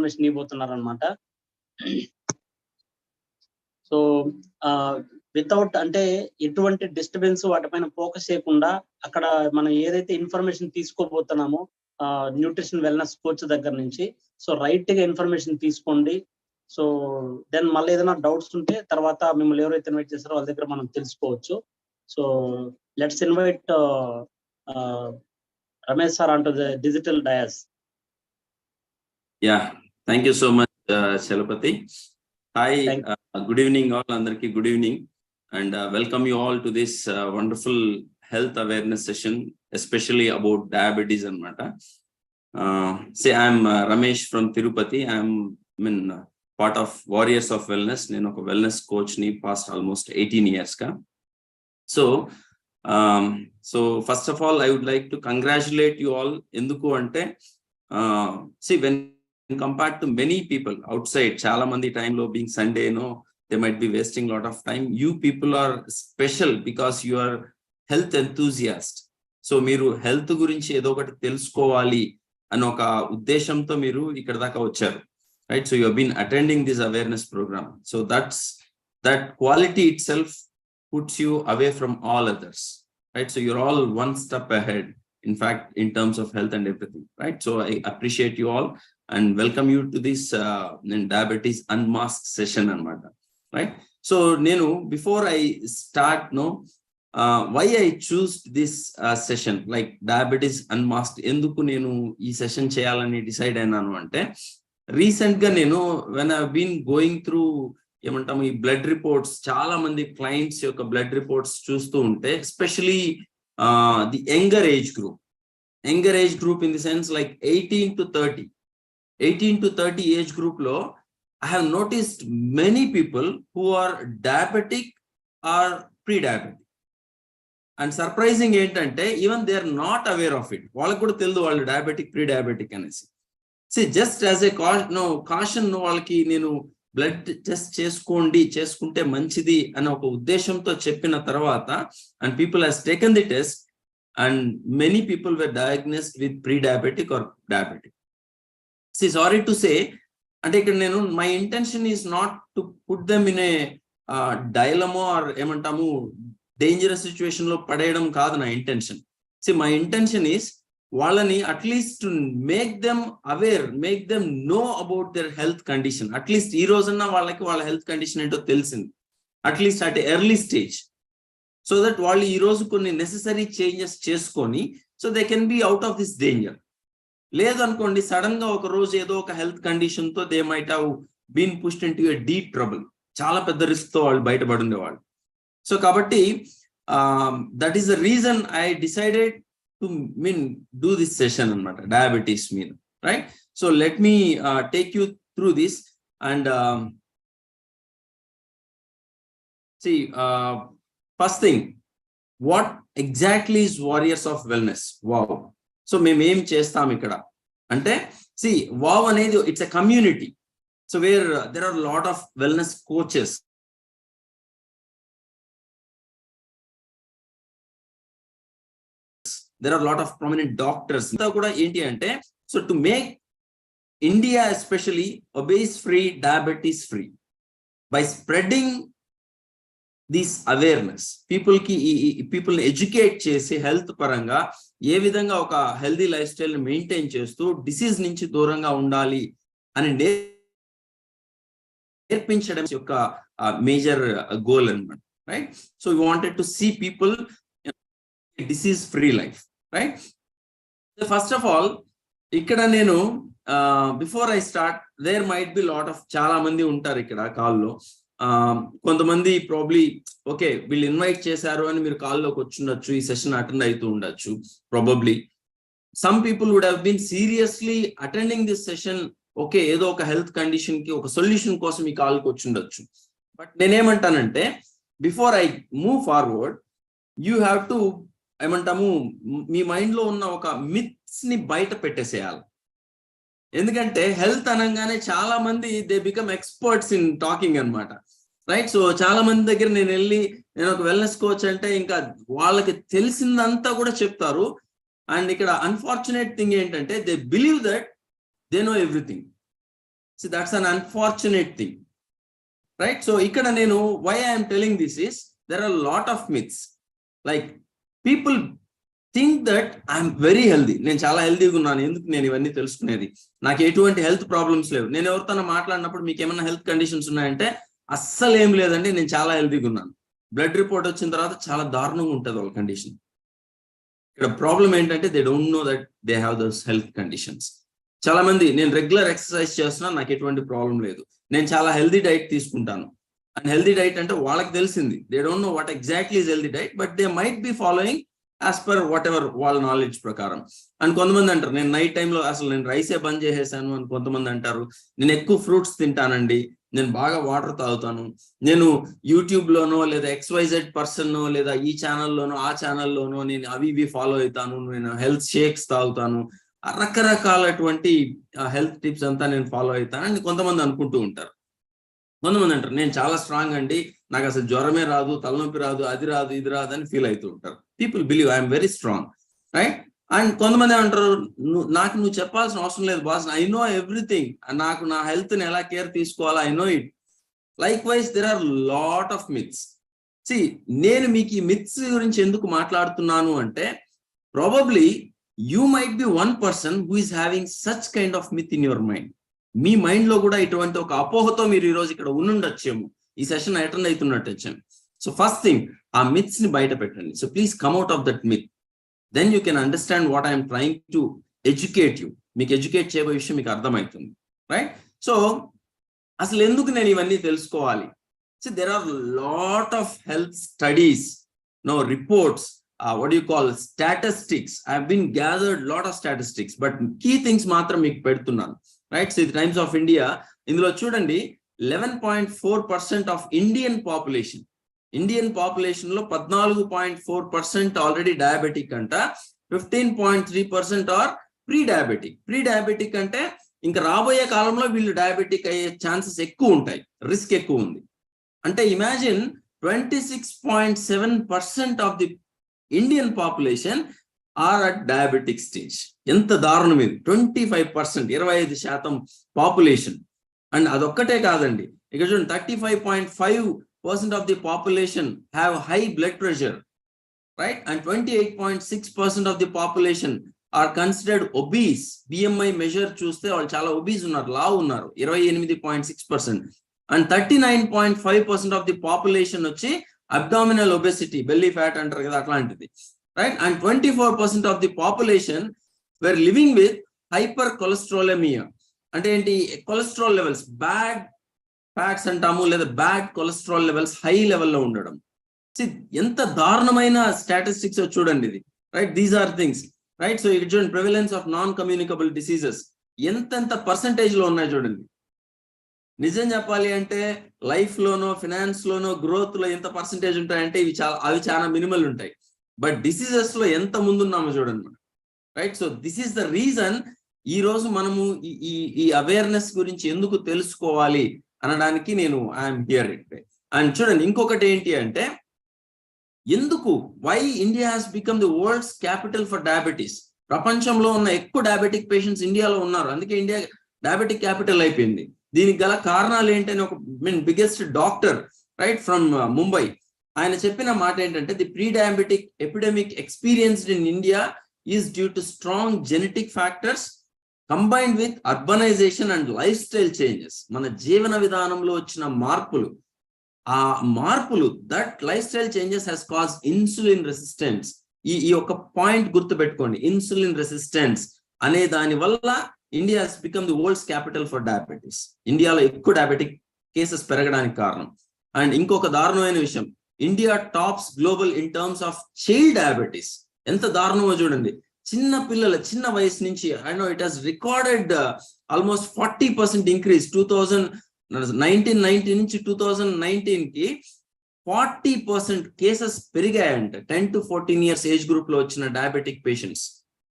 Information ఇవ్వబోతున్నారు అనమాట. So without అంటే ఎటువంటి డిస్టర్బెన్స్ వాటిపైన ఫోకస్ చేయకుండా అక్కడ మనం ఏదైతే ఇన్ఫర్మేషన్ తీసుకోబోతున్నామో న్యూట్రిషన్ వెల్నెస్ కోచ్ దగ్గర నుంచి, సో రైట్ గా ఇన్ఫర్మేషన్ తీసుకోండి. సో దెన్ మళ్ళీ ఏదైనా డౌట్స్ ఉంటే తర్వాత మిమ్మల్ని ఎవరైతే ఇన్వైట్ చేస్తారో వాళ్ళ దగ్గర మనం తెలుసుకోవచ్చు. So let's invite Ramesh sir onto the digital dais. Yeah, thank you so much, Chalapati. Hi, good evening all, andarki good evening, and welcome you all to this wonderful health awareness session, especially about diabetes and matter. Say I'm Ramesh from Tirupati. I'm part of Warriors of Wellness. Nenu oka wellness coach ni past almost 18 years ka. So first of all, I would like to congratulate you all. Enduku ante see, when compared to many people outside, chala mandi time lo being Sunday, they might be wasting a lot of time. You people are special because you are health enthusiast. So మీరు health గురించి ఏదో ఒకటి తెలుసుకోవాలి అని ఒక ఉద్దేశంతో మీరు ఇక్కడ దాకా వచ్చారు, right? So you have been attending this awareness programme. సో that quality itself puts you away from all others, right? So you're all one step ahead, in fact, in terms of health and everything, right? So I appreciate you all and welcome you to this diabetes unmasked session anamata, right? So nenu before I start, why I choose this session like diabetes unmasked, enduku nenu ee session cheyalani decide ayinanu ante, recent ga nenu when I have been going through ఏమంటాము ఈ blood reports, చాలా మంది clients యొక్క blood reports చూస్తూ ఉంటే, especially the younger age group in the sense like 18 to 30 age group లో I have noticed many people who are diabetic or pre diabetic. And surprising ఏంటంటే even they are not aware of it. వాళ్ళకి కూడా తెలియదు వాళ్ళు diabetic pre diabetic అనేసి. Just as a caution వాళ్ళకి నేను blood test చేసుకుంటే మంచిది అనే ఒక ఉద్దేశంతో చెప్పిన తర్వాత, and people has taken the test and many people were diagnosed with pre diabetic or diabetic. Sorry to say, అంటే ఇక్కడ నేను my intention is not to put them in a dilemma or ఏమంటాము డేంజరస్ సిచ్యువేషన్ లో పడేయడం కాదు నా intention. My intention is వాళ్ళని at least to make them aware, make them know about their health condition. At least ఈ రోజున్నా వాళ్ళకి వాళ్ళ హెల్త్ కండిషన్ ఏంటో తెలిసింది, at least at early stage, so that వాళ్ళు ఈ రోజు కొన్ని నెసెసరీ చేంజెస్ చేసుకొని so they can be out of this danger. లేదనుకోండి, సడన్ గా ఒక రోజు ఏదో ఒక హెల్త్ కండిషన్ తో they might have been pushed into a deep trouble, చాలా పెద్ద రిస్క్ తో వాళ్ళు బయటపడి ఉండేవాళ్ళు. సో కాబట్టి that is the reason I decided to do this session anamata, diabetes mean, right? So let me take you through this and see, first thing, what exactly is Warriors of Wellness? Wow. So mem em chestam ikkada ante, see, wow anedi it's a community, so where there are a lot of wellness coaches, there are a lot of prominent doctors kuda enti ante, so to make India especially obese free, diabetes free, by spreading this awareness, people educate chesi health paranga ఏ విధంగా ఒక healthy lifestyle maintain చేస్తూ disease నుంచి దూరంగా ఉండాలి అని నేర్పించడం యొక్క మేజర్ గోల్ అన్నమాట, right? So we wanted to see people disease free life, right? So first of all, ikkada nenu before I start, there might be lot of chala mandi untaru ikkada call lo, కొంతమంది probably okay వీళ్ళు invite చేశారు అని మీరు కాల్లోకి వచ్చుండొచ్చు, ఈ session attend అవుతూ ఉండొచ్చు. Probably some people would have been seriously attending this session, okay ఏదో ఒక హెల్త్ కండిషన్ కి ఒక సొల్యూషన్ కోసం ఈ కాల్కి వచ్చుండొచ్చు. బట్ నేనేమంటానంటే, before I move forward, you have to ఏమంటాము మీ మైండ్ లో ఉన్న ఒక మిత్స్ ని బయట పెట్టేసేయాలి. ఎందుకంటే హెల్త్ అనగానే చాలా మంది they become experts in talking అన్నమాట, రైట్? సో చాలా మంది దగ్గర నేను ఒక వెల్నెస్ కోచ్ అంటే ఇంకా వాళ్ళకి తెలిసిందంతా కూడా చెప్తారు. అండ్ ఇక్కడ అన్ఫార్చునేట్ థింగ్ ఏంటంటే they believe that they know everything. See, that's an unfortunate thing, right? So ikkada nenu why I am telling this is there are a lot of myths. Like people think that I'm very healthy. నేను చాలా హెల్తీగా ఉన్నాను. ఎందుకు నేను ఇవన్నీ తెలుసుకునేది? నాకు ఎటువంటి హెల్త్ ప్రాబ్లమ్స్ లేవు. నేను ఎవరితో మాట్లాడినప్పుడు మీకు ఏమైనా హెల్త్ కండిషన్స్ ఉన్నాయంటే అస్సలు ఏం లేదండి, నేను చాలా హెల్తీగా ఉన్నాను. బ్లడ్ రిపోర్ట్ వచ్చిన తర్వాత చాలా దారుణంగా ఉంటుంది వాళ్ళ కండిషన్. ఇక్కడ ప్రాబ్లం ఏంటంటే they don't know that they have those health conditions. చాలా మంది నేను రెగ్యులర్ ఎక్సర్సైజ్ చేస్తున్నాను, నాకు ఎటువంటి ప్రాబ్లం లేదు, నేను చాలా హెల్తీ డైట్ తీసుకుంటాను. అండ్ హెల్తీ డైట్ అంటే వాళ్ళకి తెలిసింది. They don't know what exactly is healthy diet, but they might be following as per watt ever వాళ్ళ నాలెడ్జ్ ప్రకారం. అండ్ కొంతమంది అంటారు నేను నైట్ టైంలో అసలు నేను రైసే బంద్ చేసేసాను అని కొంతమంది అంటారు. నేను ఎక్కువ ఫ్రూట్స్ తింటానండి, నేను బాగా వాటర్ తాగుతాను, నేను యూట్యూబ్ లోనో లేదా XYZ పర్సన్ లేదా ఈ ఛానల్లోనో ఆ ఛానల్లోనో నేను అవి ఇవి ఫాలో అవుతాను, నేను హెల్త్ షేక్స్ తాగుతాను, రకరకాలటువంటి హెల్త్ టిప్స్ అంతా నేను ఫాలో అవుతాను అని కొంతమంది అనుకుంటూ ఉంటారు. కొంతమంది అంటారు నేను చాలా స్ట్రాంగ్ అండి, నాకు అసలు జ్వరమే రాదు, తలనొప్పి రాదు, అది రాదు ఇది రాదు అని ఫీల్ అవుతూ ఉంటారు. People believe I'm very strong, right? And కొంతమంది ఏమంటారు నాకు నువ్వు చెప్పాల్సిన అవసరం లేదు బాస్, ఐ నో ఎవ్రీథింగ్, నాకు నా హెల్త్ ని ఎలా కేర్ తీసుకోవాలా I know it. Likewise there are lot of myths. See నేను మీకు ఈ మిత్స్ గురించి ఎందుకు మాట్లాడుతున్నాను అంటే probably you might be one person who is having such kind of myth in your mind. మీ మైండ్ లో కూడా ఇటువంటి ఒక అపోహతో మీరు ఈ రోజు ఇక్కడ ఉండుండొచ్చేమో, ఈ సెషన్ అటెండ్ అవుతున్నట్టు వచ్చాము. సో ఫస్ట్ థింగ్ ఆ మిత్స్ ని బయట పెట్టండి. So please come out of that myth, then you can understand what I'm trying to educate you. మీకు ఎడ్యుకేట్ చేయబోయే విషయం మీకు అర్థమవుతుంది, రైట్? సో అసలు ఎందుకు నేను ఇవన్నీ తెలుసుకోవాలి? So there are lot of health studies, no reports, what do you call statistics. I have been gathered lot of statistics, but key things మాత్రం మీకు పెడుతున్నాను, రైట్? సో ఇది టైమ్స్ ఆఫ్ ఇండియా. ఇందులో చూడండి 11.4% ఆఫ్ ఇండియన్ పాపులేషన్ లో 14.4% already diabetic అంట, 15.3% are pre diabetic అంటే ఇంకా రాబోయే కాలంలో వీళ్ళు డయాబెటిక్ అయ్యే ఛాన్సెస్ ఎక్కువ ఉంటాయి, రిస్క్ ఎక్కువ ఉంది. అంటే imagine 26.7% of the Indian population are at diabetic stage. ఎంత దారుణం ఇది! 25%, 25% పాపులేషన్. అండ్ అదొక్కటే కాదండి, ఇక్కడ చూడండి 35.5% of the population have high blood pressure, right? And 28.6% of the population are considered obese. BMI measure చూస్తే వాళ్ళు చాలా ఒబీస్ ఉన్నారు, లావు ఉన్నారు, 28.6%. అండ్ 39.5% ఆఫ్ ది పాపులేషన్ వచ్చి అబ్డామినల్ ఒబెసిటీ, బెల్లీ ఫ్యాట్ అంటారు కదా, అట్లాంటిది, right? And 24% of the population were living with hypercholesterolemia. అంటే ఏంటి? కొలెస్ట్రాల్ లెవెల్స్, బ్యాడ్ ఫ్యాట్స్ అంటాము, లేదా బ్యాడ్ కొలెస్ట్రాల్ లెవెల్స్ హై లెవెల్లో ఉండడం. ఎంత దారుణమైన స్టాటిస్టిక్స్ చూడండి ఇది, right? These are things, right? So ఇక్కడ చూడండి prevalence of non communicable diseases ఎంత పర్సంటేజ్ లో ఉన్నాయి చూడండి. నిజం చెప్పాలి అంటే లైఫ్ లోనో ఫినాన్స్ లోనో గ్రోత్ లో ఎంత పర్సంటేజ్ ఉంటాయంటే అవి చాలా మినిమల్ ఉంటాయి. బట్ డిసీజెస్ లో ఎంత ముందున్నామో చూడండి మనం, right? So this is the reason ఈ రోజు మనము ఈ అవేర్నెస్ గురించి ఎందుకు తెలుసుకోవాలి అనడానికి నేను ఐఎమ్ హియర్ ఇట్. అండ్ చూడండి ఇంకొకటి ఏంటి అంటే ఎందుకు why India has become the world's capital for diabetes. ప్రపంచంలో ఉన్న ఎక్కువ డయాబెటిక్ పేషెంట్స్ ఇండియాలో ఉన్నారు, అందుకే ఇండియా డయాబెటిక్ క్యాపిటల్ అయిపోయింది. దీనికి గల కారణాలు ఏంటని ఒక biggest doctor, right, from Mumbai, ఆయన చెప్పిన మాట ఏంటంటే the pre diabetic epidemic experienced in India is due to strong genetic factors combined with urbanisation and lifestyle changes. మన జీవన విధానంలో వచ్చిన మార్పులు, ఆ మార్పులు, that lifestyle changes has cause insulin resistance. ఈ ఒక పాయింట్ గుర్తుపెట్టుకోండి, ఇన్సులిన్ రెసిస్టెన్స్ అనే దాని వల్ల India has become the world's capital for diabetes. ఇండియాలో ఎక్కువ డయాబెటిక్ కేసెస్ పెరగడానికి కారణం. అండ్ ఇంకొక దారుణమైన విషయం, India tops global in terms of child diabetes. ఎంత దారుణమో చూడండి, చిన్న పిల్లల చిన్న వయసు నుంచి, I know it has recorded almost 40% increase. 1990 నుంచి 2019 కి 40% కేసెస్ పెరిగాయంట 10 to 14 years ఏజ్ గ్రూప్ లో వచ్చిన డయాబెటిక్ పేషెంట్స్.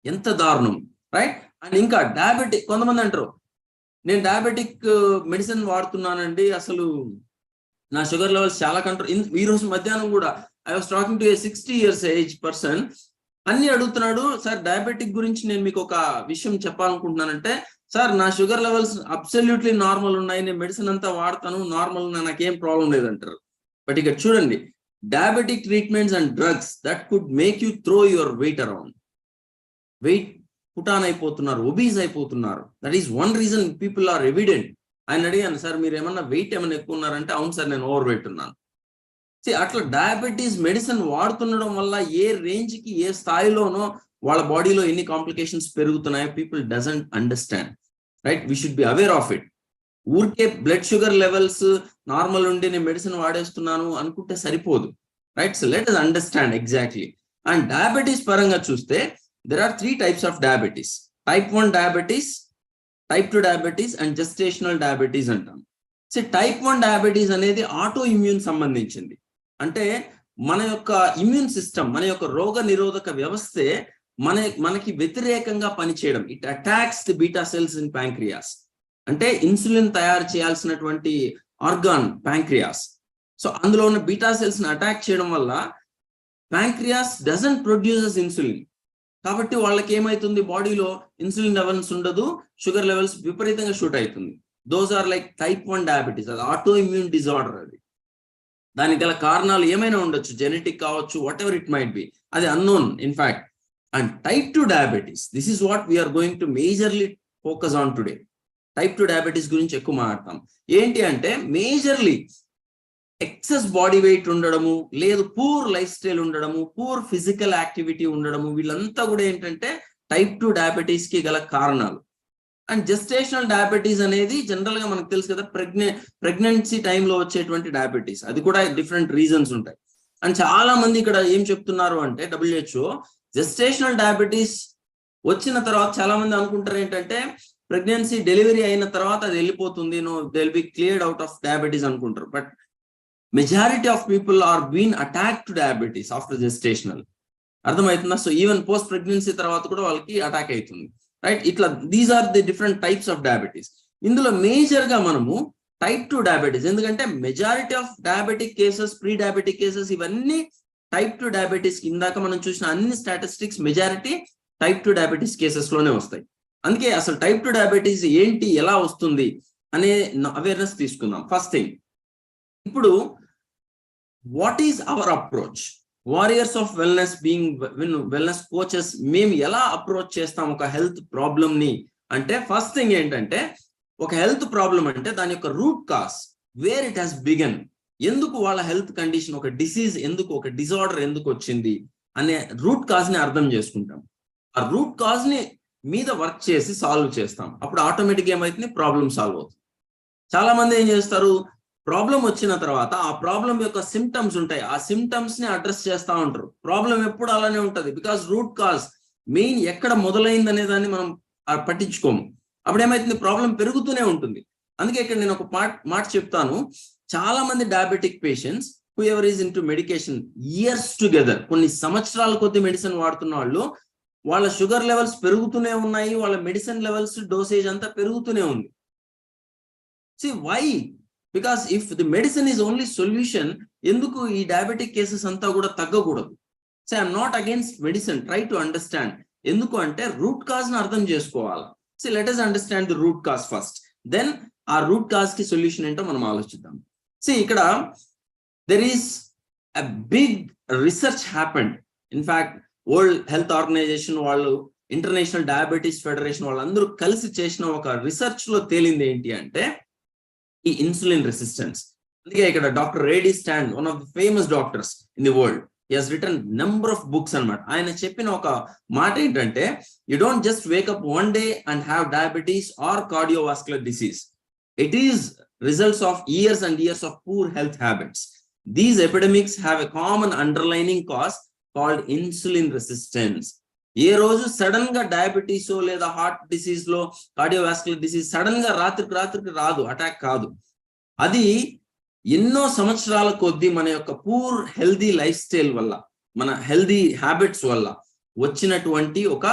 ఎంత దారుణం, రైట్? అండ్ ఇంకా డయాబెటిక్, కొంతమంది అంటారు నేను డయాబెటిక్ మెడిసిన్ వాడుతున్నానండి, అసలు నా షుగర్ లెవెల్స్ చాలా కంట్రోల్. ఈ రోజు మధ్యాహ్నం కూడా I was talking to A 60 years age person, అన్ని అడుగుతున్నాడు, సార్ డయాబెటిక్ గురించి నేను మీకు ఒక విషయం చెప్పాలనుకుంటున్నానంటే సార్ నా షుగర్ లెవెల్స్ అబ్సల్యూట్లీ నార్మల్ ఉన్నాయి, నేను మెడిసిన్ అంతా వాడతాను, నార్మల్ నాకేం ప్రాబ్లం లేదంటారు. బట్ ఇక్కడ చూడండి, diabetic treatments and drugs that could make you throw your weight around. Weight put on అయిపోతున్నారు, ఒబీస్ అయిపోతున్నారు. That is one reason people are evident. ఆయన అడిగాను, సార్ మీరు ఏమన్నా వెయిట్ ఏమైనా ఎక్కువ ఉన్నారంటే, అవును సార్ నేను ఓవర్ వెయిట్ ఉన్నాను. అట్లా డయాబెటీస్ మెడిసిన్ వాడుతుండడం వల్ల ఏ రేంజ్ కి ఏ స్థాయిలోనో వాళ్ళ బాడీలో ఎన్ని కాంప్లికేషన్స్ పెరుగుతున్నాయో people doesn't understand, right? We should be aware of it. ఊరికే బ్లడ్ షుగర్ లెవెల్స్ నార్మల్ ఉండి నేను మెడిసిన్ వాడేస్తున్నాను అనుకుంటే సరిపోదు, రైట్? So let us understand exactly. And diabetes పరంగా చూస్తే there are 3 types of diabetes: type 1 diabetes, type 2 diabetes and gestational diabetes అంటాం. సో టైప్ 1 డయాబెటీస్ అనేది ఆటో ఇమ్యూన్ సంబంధించింది. అంటే మన యొక్క ఇమ్యూన్ సిస్టమ్, మన యొక్క రోగ నిరోధక వ్యవస్థే మనకి వ్యతిరేకంగా పనిచేయడం. It attacks the beta cells in pancreas. అంటే ఇన్సులిన్ తయారు చేయాల్సినటువంటి ఆర్గాన్ ప్యాంక్రియాస్. సో అందులో ఉన్న బీటా సెల్స్ ని అటాక్ చేయడం వల్ల ప్యాంక్రియాస్ డజంట్ ప్రొడ్యూసెస్ ఇన్సులిన్. కాబట్టి వాళ్ళకి ఏమైతుంది, బాడీలో ఇన్సులిన్ లెవెల్స్ ఉండదు, షుగర్ లెవెల్స్ విపరీతంగా షూట్ అవుతుంది. Those are like type 1 diabetes. అది ఆటో ఇమ్యూన్ డిజార్డర్. అది దానికి గల కారణాలు ఏమైనా ఉండొచ్చు, జెనెటిక్ కావచ్చు, whatever it might be, అది unknown in fact. And type 2 diabetes, this is what we are going to majorly focus on today. Type 2 diabetes గురించి ఎక్కువ మాట్లాడతాం. ఏంటి అంటే మేజర్లీ ఎక్సెస్ బాడీ వెయిట్ ఉండడము, లేదు పూర్ లైఫ్ స్టైల్ ఉండడము, పూర్ ఫిజికల్ యాక్టివిటీ ఉండడము, వీళ్ళంతా కూడా ఏంటంటే టైప్ 2 డయాబెటీస్ కి గల కారణాలు. అండ్ జెస్టేషనల్ డయాబెటీస్ అనేది జనరల్ గా మనకు తెలుసు కదా, ప్రెగ్నెన్సీ టైంలో వచ్చేటువంటి డయాబెటీస్. అది కూడా డిఫరెంట్ రీజన్స్ ఉంటాయి. అండ్ చాలా మంది ఇక్కడ ఏం చెప్తున్నారు అంటే, WHO జెస్టేషనల్ డయాబెటీస్ వచ్చిన తర్వాత చాలా మంది అనుకుంటారు ఏంటంటే ప్రెగ్నెన్సీ డెలివరీ అయిన తర్వాత అది వెళ్ళిపోతుంది, no they will be cleared out of diabetes అనుకుంటారు. But majority of people are been attack to diabetes after gestational. అర్థమవుతుందా? సో ఈవెన్ పోస్ట్ ప్రెగ్నెన్సీ తర్వాత కూడా వాళ్ళకి అటాక్ అవుతుంది, రైట్? ఇట్లా these are the different types of diabetes. ఇందులో major గా మనము టైప్ 2 డయాబెటీస్, ఎందుకంటే majority of diabetic cases, pre diabetic cases ఇవన్నీ టైప్ 2 డయాబెటీస్. ఇందాక మనం చూసిన అన్ని statistics majority type 2 diabetes cases లోనే వస్తాయి. అందుకే అసలు టైప్ 2 డయాబెటీస్ ఏంటి, ఎలా వస్తుంది అనే అవేర్నెస్ తీసుకుందాం. ఫస్ట్ థింగ్, ఇప్పుడు what is our approach? Warriors of wellness, being wellness coaches, మేము ఎలా అప్రోచ్ చేస్తాం ఒక హెల్త్ ప్రాబ్లమ్ ని అంటే, ఫస్ట్ థింగ్ ఏంటంటే ఒక హెల్త్ ప్రాబ్లం అంటే దాని యొక్క root cause, where it has began, ఎందుకు వాళ్ళ హెల్త్ కండిషన్, ఒక డిసీజ్ ఎందుకు, ఒక డిజార్డర్ ఎందుకు వచ్చింది అనే రూట్ కాజ్ ని అర్థం చేసుకుంటాం. ఆ రూట్ కాజ్ ని మీద వర్క్ చేసి సాల్వ్ చేస్తాం. అప్పుడు ఆటోమేటిక్ ఏమైతుంది, ప్రాబ్లం సాల్వ్ అవుతుంది. చాలా మంది ఏం చేస్తారు, ప్రాబ్లం వచ్చిన తర్వాత ఆ ప్రాబ్లం యొక్క సిమ్టమ్స్ ఉంటాయి, ఆ సిమ్టమ్స్ ని అడ్రస్ చేస్తా ఉంటారు. ప్రాబ్లం ఎప్పుడు అలానే ఉంటది, బికాస్ రూట్ కాజ్ మెయిన్ ఎక్కడ మొదలైంది అనే దాన్ని మనం పట్టించుకోము. అప్పుడు ఏమైతుంది, ప్రాబ్లం పెరుగుతూనే ఉంటుంది. అందుకే ఇక్కడ నేను ఒక మాట చెప్తాను. చాలా మంది diabetic patients who ever is in to medication years together, కొన్ని సంవత్సరాల కొద్ది మెడిసిన్ వాడుతున్న వాళ్ళు, వాళ్ళ షుగర్ లెవెల్స్ పెరుగుతూనే ఉన్నాయి, వాళ్ళ మెడిసిన్ లెవెల్స్ డోసేజ్ అంతా పెరుగుతూనే ఉంది. See why? Because if the medicine is only solution, ఎందుకు ఈ డయాబెటిక్ కేసెస్ అంతా కూడా తగ్గకూడదు? So I'm not against medicine, try to understand. ఎందుకు అంటే రూట్ కాజ్ ని అర్థం చేసుకోవాలి. So let us understand the root cause first, then ఆ రూట్ కాజ్ కి సొల్యూషన్ ఏంటో మనం ఆలోచిద్దాం. సో ఇక్కడ there is a big research happened. In fact world health organization వాళ్ళు, ఇంటర్నేషనల్ డయాబెటీస్ ఫెడరేషన్ వాళ్ళందరూ కలిసి చేసిన ఒక రిసర్చ్ లో తేలింది ఏంటి అంటే ఈ ఇన్సులిన్ రెసిస్టెన్స్. అందుకే ఇక్కడ డాక్టర్ రేడీ స్టాండ్, one of the famous doctors in the world, he has written number of books అన్నమాట. ఆయన చెప్పిన ఒక మాట ఏంటంటే, you don't just wake up one day and have diabetes or cardiovascular disease. It is results of years and years of poor health habits. These epidemics have a common underlining cause called insulin resistance. ఏ రోజు sudden గా diabetes లేదా heart disease లో, cardiovascular disease sudden గా రాత్రికి రాదు, attack కాదు. అది ఎన్నో సంవత్సరాల కొద్దీ మన యొక్క పూర్ హెల్దీ లైఫ్ స్టైల్ వల్ల, మన హెల్దీ హ్యాబిట్స్ వల్ల వచ్చినటువంటి ఒక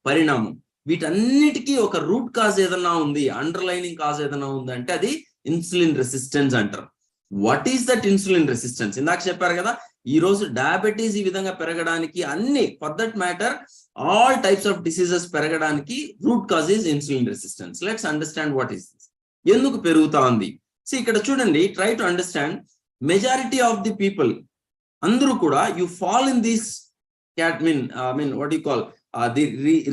పరిణామం. వీటన్నిటికీ ఒక రూట్ కాజ్ ఏదైనా ఉంది, అండర్లైనింగ్ కాజ్ ఏదైనా ఉంది అంటే అది ఇన్సులిన్ రెసిస్టెన్స్ అంటారు. What is that insulin resistance? ఇందాక చెప్పారు కదా, ఈ రోజు డయాబెటీస్ ఈ విధంగా పెరగడానికి అన్ని, for that matter all types of diseases పెరగడానికి root cause is insulin resistance. Let's understand what is this, ఎందుకు పెరుగుతా ఉంది. సో ఇక్కడ చూడండి, try to understand. Majority of the people అందరూ కూడా you fall in this what you call the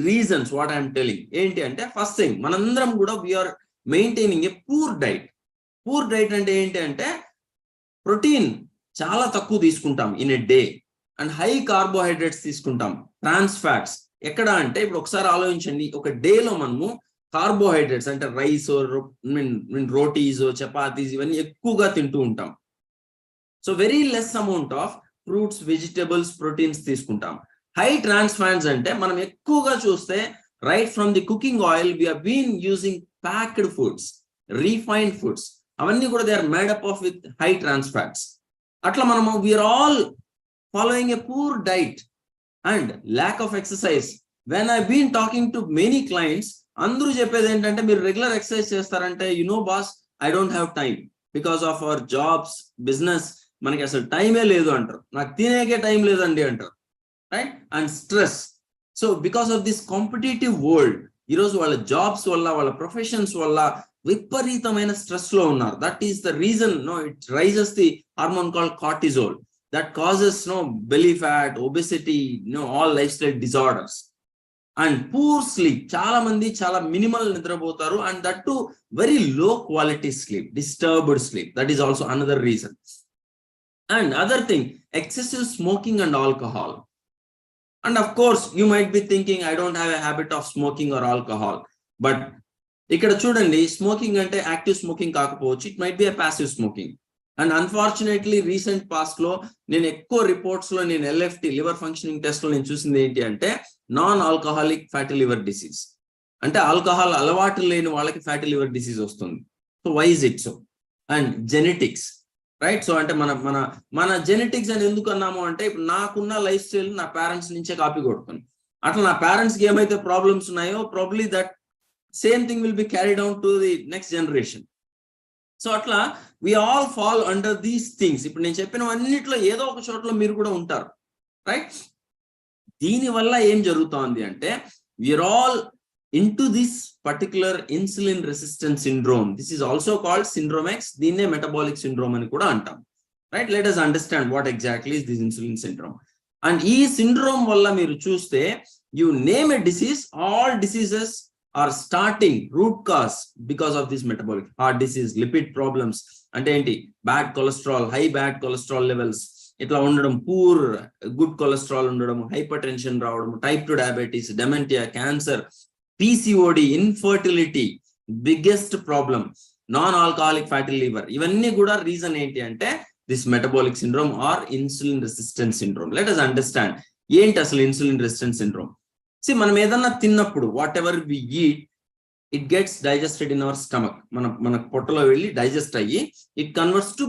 reasons what I'm telling. ఏంటి అంటే, ఫస్ట్ థింగ్, మనందరం కూడా we are maintaining a poor diet. Poor diet అంటే ఏంటి అంటే, ప్రోటీన్ చాలా తక్కువ తీసుకుంటాం in a day, and high carbohydrates తీసుకుంటాం, ట్రాన్స్ ఫ్యాట్స్. ఎక్కడ అంటే, ఇప్పుడు ఒకసారి ఆలోచించండి, ఒక డేలో మనము కార్బోహైడ్రేట్స్ అంటే రైస్, రోటీస్, చపాతీస్ ఇవన్నీ ఎక్కువగా తింటూ ఉంటాం. So very less amount of fruits, vegetables, proteins తీసుకుంటాం. హై ట్రాన్స్ ఫ్యాట్స్ అంటే మనం ఎక్కువగా చూస్తే right from the cooking oil we have been using packed foods, refined foods, అవన్నీ కూడా they are made up of with high trans fats. అట్లా మనము we're all following a poor diet and lack of exercise. When I been talking to many clients, అందరూ చెప్పేది ఏంటంటే, మీరు regular exercise చేస్తారంటే, you know boss, I don't have time because of our jobs, business, మనకి అసలు టైమే లేదు అంటారు, నాకు తినేకే టైం లేదండి అంటారు, right? And stress. So because of this competitive world, ఈరోజు వాళ్ళ జాబ్స్ వల్ల, వాళ్ళ ప్రొఫెషన్స్ వల్ల విపరీతమైన స్ట్రెస్ లో ఉన్నారు. That is the reason, it raises the hormone called cortisol, that causes belly fat, obesity, all lifestyle disorders. And poor sleep, చాలా మంది చాలా మినిమల్ నిద్రపోతారు, and that too very low quality sleep, disturbed sleep, that is also another reason. And other thing, excessive smoking and alcohol. And of course you might be thinking, I don't have a habit of smoking or alcohol. But ఇక్కడ చూడండి, smoking అంటే active smoking కాకపోవచ్చు, it might B a passive smoking. And unfortunately recent past లో నేను ఎక్కువ reports లో, నేను LFT, liver functioning test లో నేను చూసింది ఏంటి అంటే, non alcoholic fatty liver disease. అంటే ఆల్కహాల్ అలవాటు లేని వాళ్ళకి ఫ్యాటీ లివర్ డిసీజ్ వస్తుంది. So why is it so? And genetics, right? So అంటే మన జెనెటిక్స్ అని ఎందుకు అన్నాము అంటే, ఇప్పుడు నాకున్న లైఫ్ స్టైల్ నా పేరెంట్స్ నుంచే కాపీ కొడుతుంది. అట్లా నా పేరెంట్స్ కి ఏమైతే ప్రాబ్లమ్స్ ఉన్నాయో, probably that same thing will be carried out to the next generation. So అట్లా we all fall under these things. ఇప్పుడు నేను చెప్పినవన్నిట్లో ఏదో ఒక చోట్ల మీరు కూడా ఉంటారు, రైట్? దీని వల్ల ఏం జరుగుతోంది అంటే, we're all into this particular insulin resistance syndrome. This is also called syndrome X. దీన్నే మెటబాలిక్ సిండ్రోమ్ అని కూడా అంటాం, right? Let us understand what exactly is this insulin syndrome. And ఈ సిండ్రోమ్ వల్ల మీరు చూస్తే, you name a disease, all diseases are starting root cause because of this metabolic. Heart disease, lipid problems, అంటే ఏంటి, bad cholesterol, high bad cholesterol levels ఇట్లా ఉండడం, poor good cholesterol ఉండడం, hypertension రావడం, type 2 diabetes, dementia, cancer, PCOD, infertility, biggest problem non alcoholic fatty liver. ఇవన్నీ కూడా reason ఏంటి అంటే, this metabolic syndrome or insulin resistance syndrome. Let us understand ఏంటి అసలు ఇన్సులిన్ రెసిస్టెన్స్ సిండ్రోమ్. మనం ఏదన్నా తిన్నప్పుడు, whatever we eat, it gets digested in our stomach. మన పొట్టలో వెళ్ళి డైజెస్ట్ అయ్యి ఇట్ కన్వర్ట్స్ టు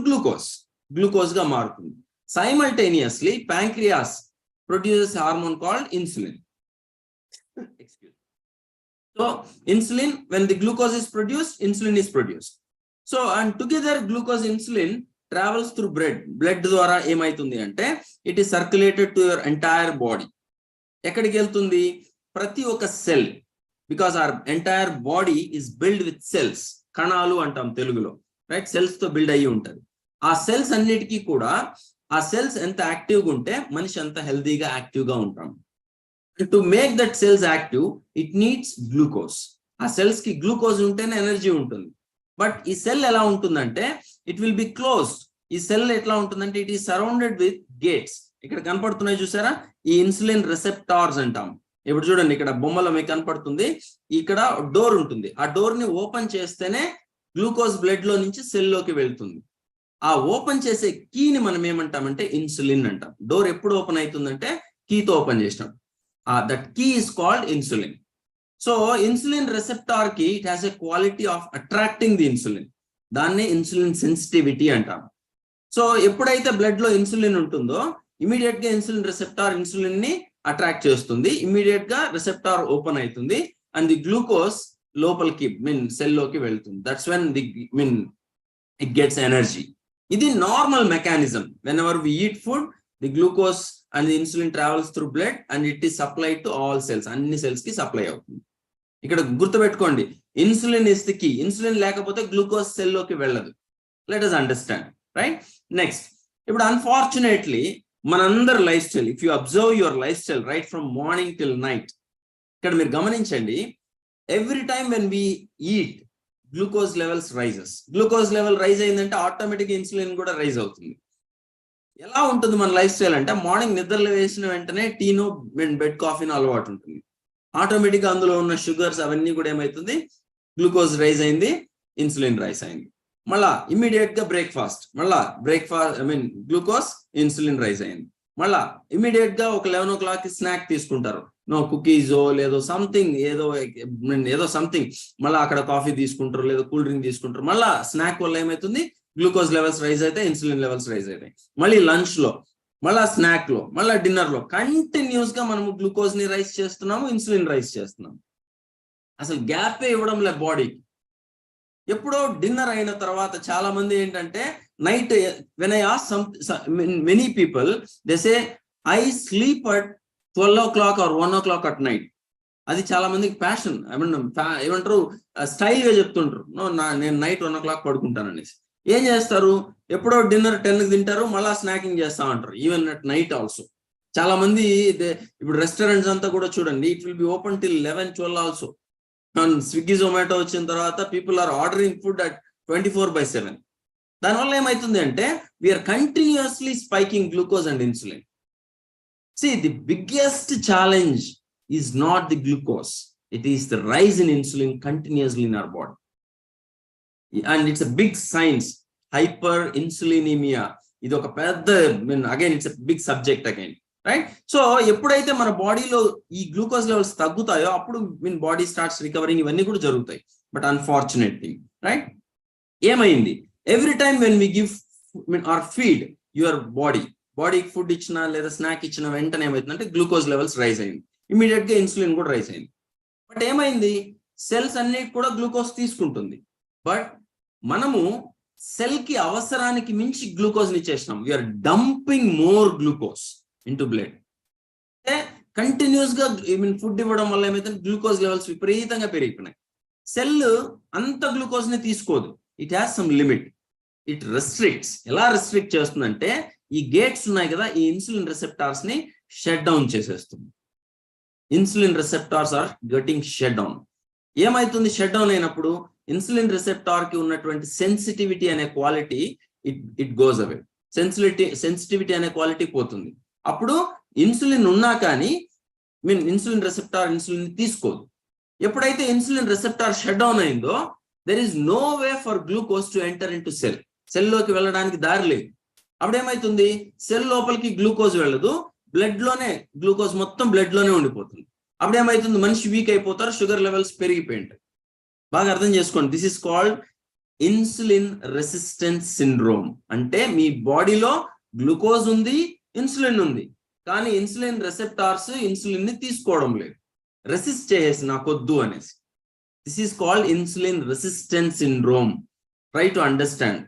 గ్లూకోజ్ గా మారుతుంది. Simultaneously pancreas produces hormone called insulin. So insulin, when the glucose is produced, insulin is produced. So and together glucose, insulin travels through blood ద్వారా ఏమైతుంది అంటే, it is circulated to your entire body. ఎక్కడికి వెళ్తుంది? ప్రతి ఒక్క cell, because our entire body is build with cells, కణాలు అంటాం తెలుగులో, రైట్? సెల్స్ తో బిల్డ్ అయ్యి ఉంటది. ఆ సెల్స్ అన్నిటికీ కూడా, ఆ సెల్స్ ఎంత యాక్టివ్గా ఉంటే మనిషి అంత హెల్దీగా యాక్టివ్గా ఉంటాం. To make that cells active, it needs glucose. ఆ సెల్స్ కి గ్లూకోజ్ ఉంటేనే ఎనర్జీ ఉంటుంది. బట్ ఈ సెల్ ఎలా ఉంటుందంటే, ఇట్ విల్ బి క్లోజ్డ్. ఈ సెల్ ఎట్లా ఉంటుందంటే, it is surrounded with gates. ఇక్కడ కనపడుతున్నాయి చూసారా, ఈ ఇన్సులిన్ రిసెప్టార్స్ అంటాం. ఇప్పుడు చూడండి, ఇక్కడ బొమ్మలో మీకు కనపడుతుంది, ఇక్కడ డోర్ ఉంటుంది. ఆ డోర్ ని ఓపెన్ చేస్తేనే గ్లూకోజ్ బ్లడ్ లో నుంచి సెల్ లోకి వెళ్తుంది. ఆ ఓపెన్ చేసే కీని మనం ఏమంటామంటే ఇన్సులిన్ అంటాం. డోర్ ఎప్పుడు ఓపెన్ అవుతుందంటే కీతో ఓపెన్ చేసినాం. That key is called insulin. So insulin receptor కి it has a quality of attracting the insulin. దాన్నే ఇన్సులిన్ సెన్సిటివిటీ అంటాం. సో ఎప్పుడైతే బ్లడ్ లో ఇన్సులిన్ ఉంటుందో, ఇమీడియట్ గా ఇన్సులిన్ రిసెప్టార్ ఇన్సులిన్ ని అట్రాక్ట్ చేస్తుంది. ఇమీడియట్ గా రిసెప్టార్ ఓపెన్ అవుతుంది, అండ్ ది గ్లూకోజ్ లోపలికి సెల్ లోకి వెళ్తుంది. That's when the it gets energy. ఇది normal mechanism. Whenever we eat food, the glucose and the insulin travels through blood and it is supplied to all cells, అన్ని cells కి supply అవుతుంది. ఇక్కడ గుర్తుపెట్టుకోండి, insulin is the key. Insulin లేకపోతే glucose cell లోకి వెళ్ళదు. Let us understand, right? Next, ఇప్పుడు unfortunately మనందరి lifestyle, if you observe your lifestyle right from morning till night, ఇక్కడ మీరు గమనించండి, every time when we eat glucose levels rises. Glucose level rise అయిందంటే automatic insulin కూడా rise అవుతుంది. ఎలా ఉంటుంది మన లైఫ్ స్టైల్ అంటే, మార్నింగ్ నిద్రలో వేసిన వెంటనే టీను బెడ్ కాఫీను అలవాటు ఉంటుంది. ఆటోమేటిక్ గా అందులో ఉన్న షుగర్స్ అవన్నీ కూడా ఏమవుతుంది, గ్లూకోజ్ రైజ్ అయింది, ఇన్సులిన్ రైజ్ అయింది. మళ్ళా ఇమ్మీడియట్ గా బ్రేక్ఫాస్ట్, మళ్ళా గ్లూకోజ్ ఇన్సులిన్ రైజ్ అయింది. మళ్ళా ఇమ్మీడియట్ గా ఒక 11 o'clock స్నాక్ తీసుకుంటారు, కుకీజో లేదో సంథింగ్, ఏదో సంథింగ్, మళ్ళీ అక్కడ కాఫీ తీసుకుంటారు లేదా కూల్ డ్రింక్ తీసుకుంటారు. మళ్ళా స్నాక్ వల్ల ఏమవుతుంది, గ్లూకోజ్ లెవెల్స్ రైజ్ అయితే, ఇన్సులిన్ లెవెల్స్ రైజ్ అవుతాయి. మళ్ళీ లంచ్ లో, మళ్ళా స్నాక్ లో, మళ్ళీ డిన్నర్ లో కంటిన్యూస్ గా మనము గ్లూకోజ్ ని రైజ్ చేస్తున్నాము, ఇన్సులిన్ రైజ్ చేస్తున్నాము. అసలు గ్యాపే ఇవ్వడం లే బాడీకి. ఎప్పుడో డిన్నర్ అయిన తర్వాత చాలా మంది ఏంటంటే, night when I ask many people they say I sleep at 12 o'clock or 1 o'clock at night. అది చాలా మందికి ప్యాషన్, ఏమంటారు, స్టైల్ గా చెప్తుంటారు, నేను నైట్ 1 o'clock పడుకుంటాను అనేసి. ఏం చేస్తారు, ఎప్పుడో డిన్నర్ 10కి తింటారు, మళ్ళీ స్నాకింగ్ చేస్తా ఉంటారు, ఈవెన్ అట్ నైట్ ఆల్సో. చాలా మంది ఇప్పుడు రెస్టారెంట్స్ అంతా కూడా చూడండి, it will be open till 11-12 also. Swiggy Zomato వచ్చిన తర్వాత people are ordering food at 24/7. దానివల్ల ఏమవుతుంది అంటే, we're continuously spiking glucose and insulin. See, the biggest challenge is not the glucose. It is the rise in insulin continuously in our body. And it's a big science. Hyperinsulinemia. Ido oka pedda, again, it's a big subject again. Right? So, eppudaithe mana body lo ee glucose levels taggutayo, appudu body starts recovering, ivanni kuda jarugutayi. But unfortunate thing, right? Emaindi? Every time when we give or feed your బాడీకి food ఇచ్చినా లేదా snack ఇచ్చిన వెంటనే ఏమవుతుందంటే glucose levels rise అయింది, immediate గా insulin కూడా rise అయింది. బట్ ఏమైంది, సెల్స్ అన్ని కూడా గ్లూకోజ్ తీసుకుంటుంది, బట్ మనము సెల్ కి అవసరానికి మించి గ్లూకోజ్ ఇచ్చేసినాం. We are dumping more glucose into blood. అంటే కంటిన్యూస్ గా ఫుడ్ ఇవ్వడం వల్ల ఏమైతే గ్లూకోజ్ లెవెల్స్ విపరీతంగా పెరిగిపోయినాయి. సెల్ అంత గ్లూకోజ్ ని తీసుకోదు, it has some limit, it restricts. ఎలా రెస్ట్రిక్ట్ చేస్తుందంటే, ఈ గేట్స్ ఉన్నాయి కదా, ఈ ఇన్సులిన్ రిసెప్టార్స్ ని షట్ డౌన్ చేసేస్తుంది. Insulin receptors are getting shut down. ఏమైతుంది షట్ డౌన్ అయినప్పుడు, ఇన్సులిన్ రిసెప్టార్ కి ఉన్నటువంటి సెన్సిటివిటీ అనే quality it goes away. Sensitivity అనే క్వాలిటీ పోతుంది. అప్పుడు ఇన్సులిన్ ఉన్నా కానీ ఇన్సులిన్ రిసెప్టార్ ఇన్సులిన్ తీసుకోదు. ఎప్పుడైతే ఇన్సులిన్ రిసెప్టార్ షట్ డౌన్ అయిందో, there is no way for glucose to enter in to cell. సెల్లోకి వెళ్ళడానికి దారి లేదు. అప్పుడేమైతుంది, సెల్ లోపలికి గ్లూకోజ్ వెళ్ళదు, బ్లడ్ లోనే గ్లూకోజ్ మొత్తం బ్లడ్ లోనే ఉండిపోతుంది. అప్పుడేమైతుంది, మనిషి వీక్ అయిపోతారు, షుగర్ లెవెల్స్ పెరిగిపోయింటాయి. బాగా అర్థం చేసుకోండి, this is called insulin resistance syndrome. అంటే మీ బాడీలో గ్లూకోజ్ ఉంది, ఇన్సులిన్ ఉంది, కానీ ఇన్సులిన్ రెసెప్టార్స్ ఇన్సులిన్ ని తీసుకోవడం లేదు, రెసిస్ట్ చేసేసి నాకొద్దు అనేసి. This is called insulin resistance syndrome. Try to understand.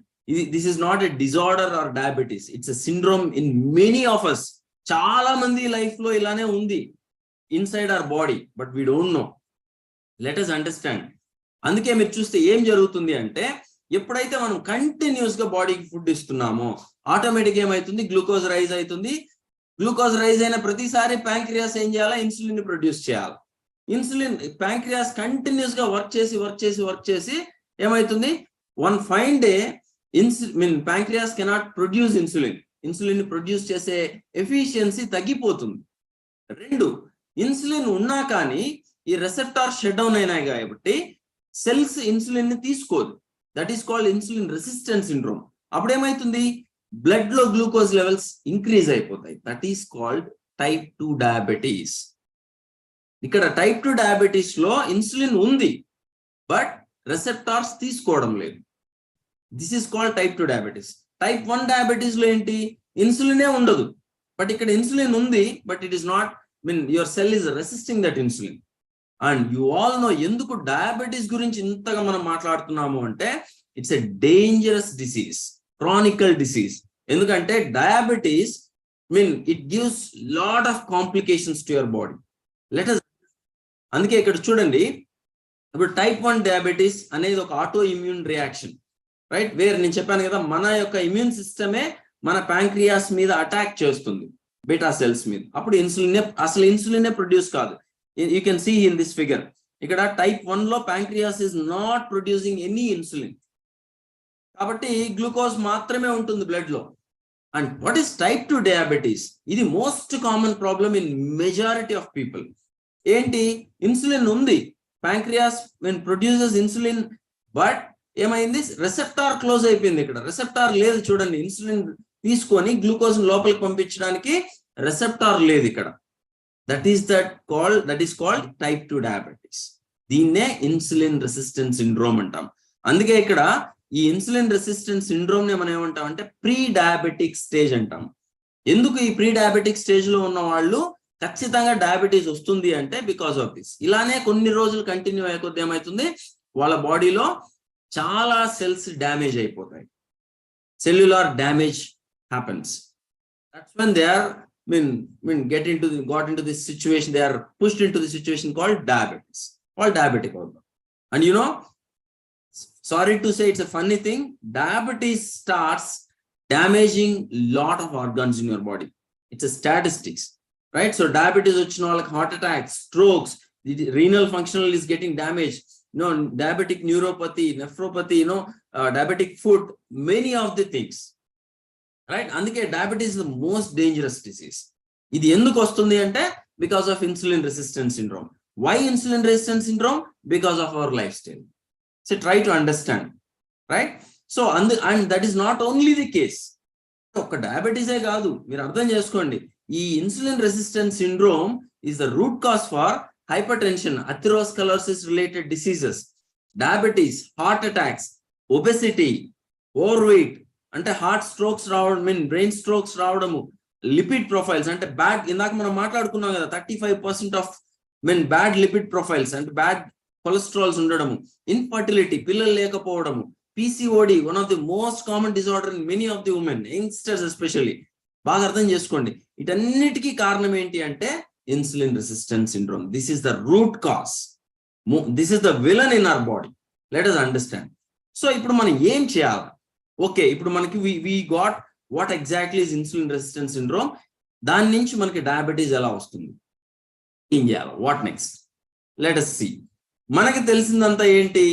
This is not a disorder or diabetes. It's a syndrome in many of us. చాలా మంది లైఫ్ లో ఇలానే ఉంది, inside our body, but we don't know. Let us understand. అందుకే మీరు చూస్తే ఏం జరుగుతుంది అంటే, ఎప్పుడైతే మనం కంటిన్యూస్ గా బాడీకి ఫుడ్ ఇస్తున్నామో, ఆటోమేటిక్ ఏమైతుంది, గ్లూకోజ్ రైజ్ అవుతుంది. గ్లూకోజ్ రైజ్ అయిన ప్రతిసారి ప్యాంక్రియాస్ ఏం చేయాలా, ఇన్సులిన్ ని ప్రొడ్యూస్ చేయాలి. ఇన్సులిన్ ప్యాంక్రియాస్ కంటిన్యూస్ గా వర్క్ చేసి ఏమైతుంది, one fine day pancreas cannot produce insulin. Insulin ని ప్రొడ్యూస్ చేసే ఎఫిషియన్సీ తగ్గిపోతుంది. 2, ఇన్సులిన్ ఉన్నా కానీ ఈ రెసెప్టార్ షట్ డౌన్ అయినాయి కాబట్టి సెల్స్ ఇన్సులిన్ ని తీసుకోదు. That is called insulin resistance syndrome. అప్పుడేమైతుంది, బ్లడ్ లో గ్లూకోజ్ లెవెల్స్ ఇంక్రీజ్ అయిపోతాయి. That is called type 2 diabetes. ఇక్కడ టైప్ 2 డయాబెటీస్ లో ఇన్సులిన్ ఉంది, బట్ రెసెప్టార్స్ తీసుకోవడం లేదు. This is called type 2 diabetes. Type 1 diabetes లో ఏంటి, ఇన్సులినే ఉండదు, బట్ ఇక్కడ ఇన్సులిన్ ఉంది, but it is not your cell is resisting that insulin. And you all know ఎందుకు డయాబెటీస్ గురించి ఇంతగా మనం మాట్లాడుతున్నాము అంటే, it's a dangerous disease, Chronicle disease. ఎందుకంటే diabetes it gives lot of complications to your body. Let us అందుకే ఇక్కడ చూడండి, ఇప్పుడు type 1 diabetes అనేది ఒక auto immune reaction, right? Where నేను చెప్పాను కదా, మన యొక్క ఇమ్యూన్ సిస్టమే మన ప్యాంక్రియాస్ మీద అటాక్ చేస్తుంది, బీటా సెల్స్ మీద. అప్పుడు ఇన్సులిన్ ప్రొడ్యూస్ కాదు. You can see in this figure, ఇక్కడ type 1 లో pancreas is not producing any insulin, కాబట్టి గ్లూకోజ్ మాత్రమే ఉంటుంది బ్లడ్ లో. And what is type 2 diabetes? ఇది most common problem in majority of people. ఏంటి? ఇన్సులిన్ ఉంది, ప్యాంక్రియాస్ ప్రొడ్యూసెస్ ఇన్సులిన్, బట్ ఏమైంది? రెసెప్టార్ క్లోజ్ అయిపోయింది. ఇక్కడ రెసెప్టార్ లేదు, చూడండి, ఇన్సులిన్ తీసుకొని గ్లూకోజ్ లోపలికి పంపించడానికి రెసెప్టార్ లేదు ఇక్కడ. That is called type 2 diabetes. దీన్నే ఇన్సులిన్ రెసిస్టెన్స్ సిండ్రోమ్ అంటాం. అందుకే ఇక్కడ ఈ ఇన్సులిన్ రెసిస్టెన్స్ సిండ్రోమ్ ని మనం ఏమంటాం అంటే ప్రీ డయాబెటిక్ స్టేజ్ అంటాం. ఎందుకు ఈ ప్రీ డయాబెటిక్ స్టేజ్ లో ఉన్న వాళ్ళు ఖచ్చితంగా డయాబెటీస్ వస్తుంది అంటే బికాస్ ఆఫ్ దిస్. ఇలానే కొన్ని రోజులు కంటిన్యూ అయ్యే కొద్ది ఏమవుతుంది, వాళ్ళ బాడీలో చాలా సెల్స్ డ్యామేజ్ అయిపోతాయి, cellular damage happens. That's when they are got into this situation, they are pushed into the situation called diabetes, all diabetic also. And you know, sorry to say, it's a funny thing, diabetes starts damaging lot of organs in your body. It's a statistics, right? So diabetes ochina like heart attacks, strokes, the renal functional is getting damaged, diabetic neuropathy, nephropathy, diabetic foot, many of the things, right? అందుకే diabetes is the most dangerous disease. ఇది ఎందుకు వస్తుంది అంటే because of insulin resistance syndrome. Why insulin resistance syndrome? Because of our lifestyle. So try to understand, right? So and that is not only the case. ఒక డయాబెటీసే కాదు, మీరు అర్థం చేసుకోండి, ఈ insulin resistance syndrome is the root cause for hypertension, atherosclerosis related diseases, diabetes, heart attacks, obesity, overweight, అంటే heart strokes రావడం, brain strokes రావడము, లిపిడ్ ప్రొఫైల్స్ అంటే బ్యాడ్, ఇందాక మనం మాట్లాడుకున్నాం కదా, 35% ఆఫ్ బ్యాడ్ లిపిడ్ ప్రొఫైల్స్ అంటే బ్యాడ్ కొలెస్ట్రాల్స్ ఉండడము, ఇన్ఫర్టిలిటీ, పిల్లలు లేకపోవడము, PCOD, one of the most common disorder in many of the women, youngsters especially. బాగా అర్థం చేసుకోండి, వీటన్నిటికీ కారణం ఏంటి అంటే insulin resistance syndrome. This is the root cause, this is the villain in our body. Let us understand. So ఇప్పుడు మనం ఏం చేయాలి? ఓకే, ఇప్పుడు మనకి we got what exactly is insulin resistance syndrome. దాని నుంచి మనకి డయాబెటీస్ ఎలా వస్తుంది, ఏం చేయాలి, what next? Let us see. మనకి తెలిసిందంతా ఏంటి?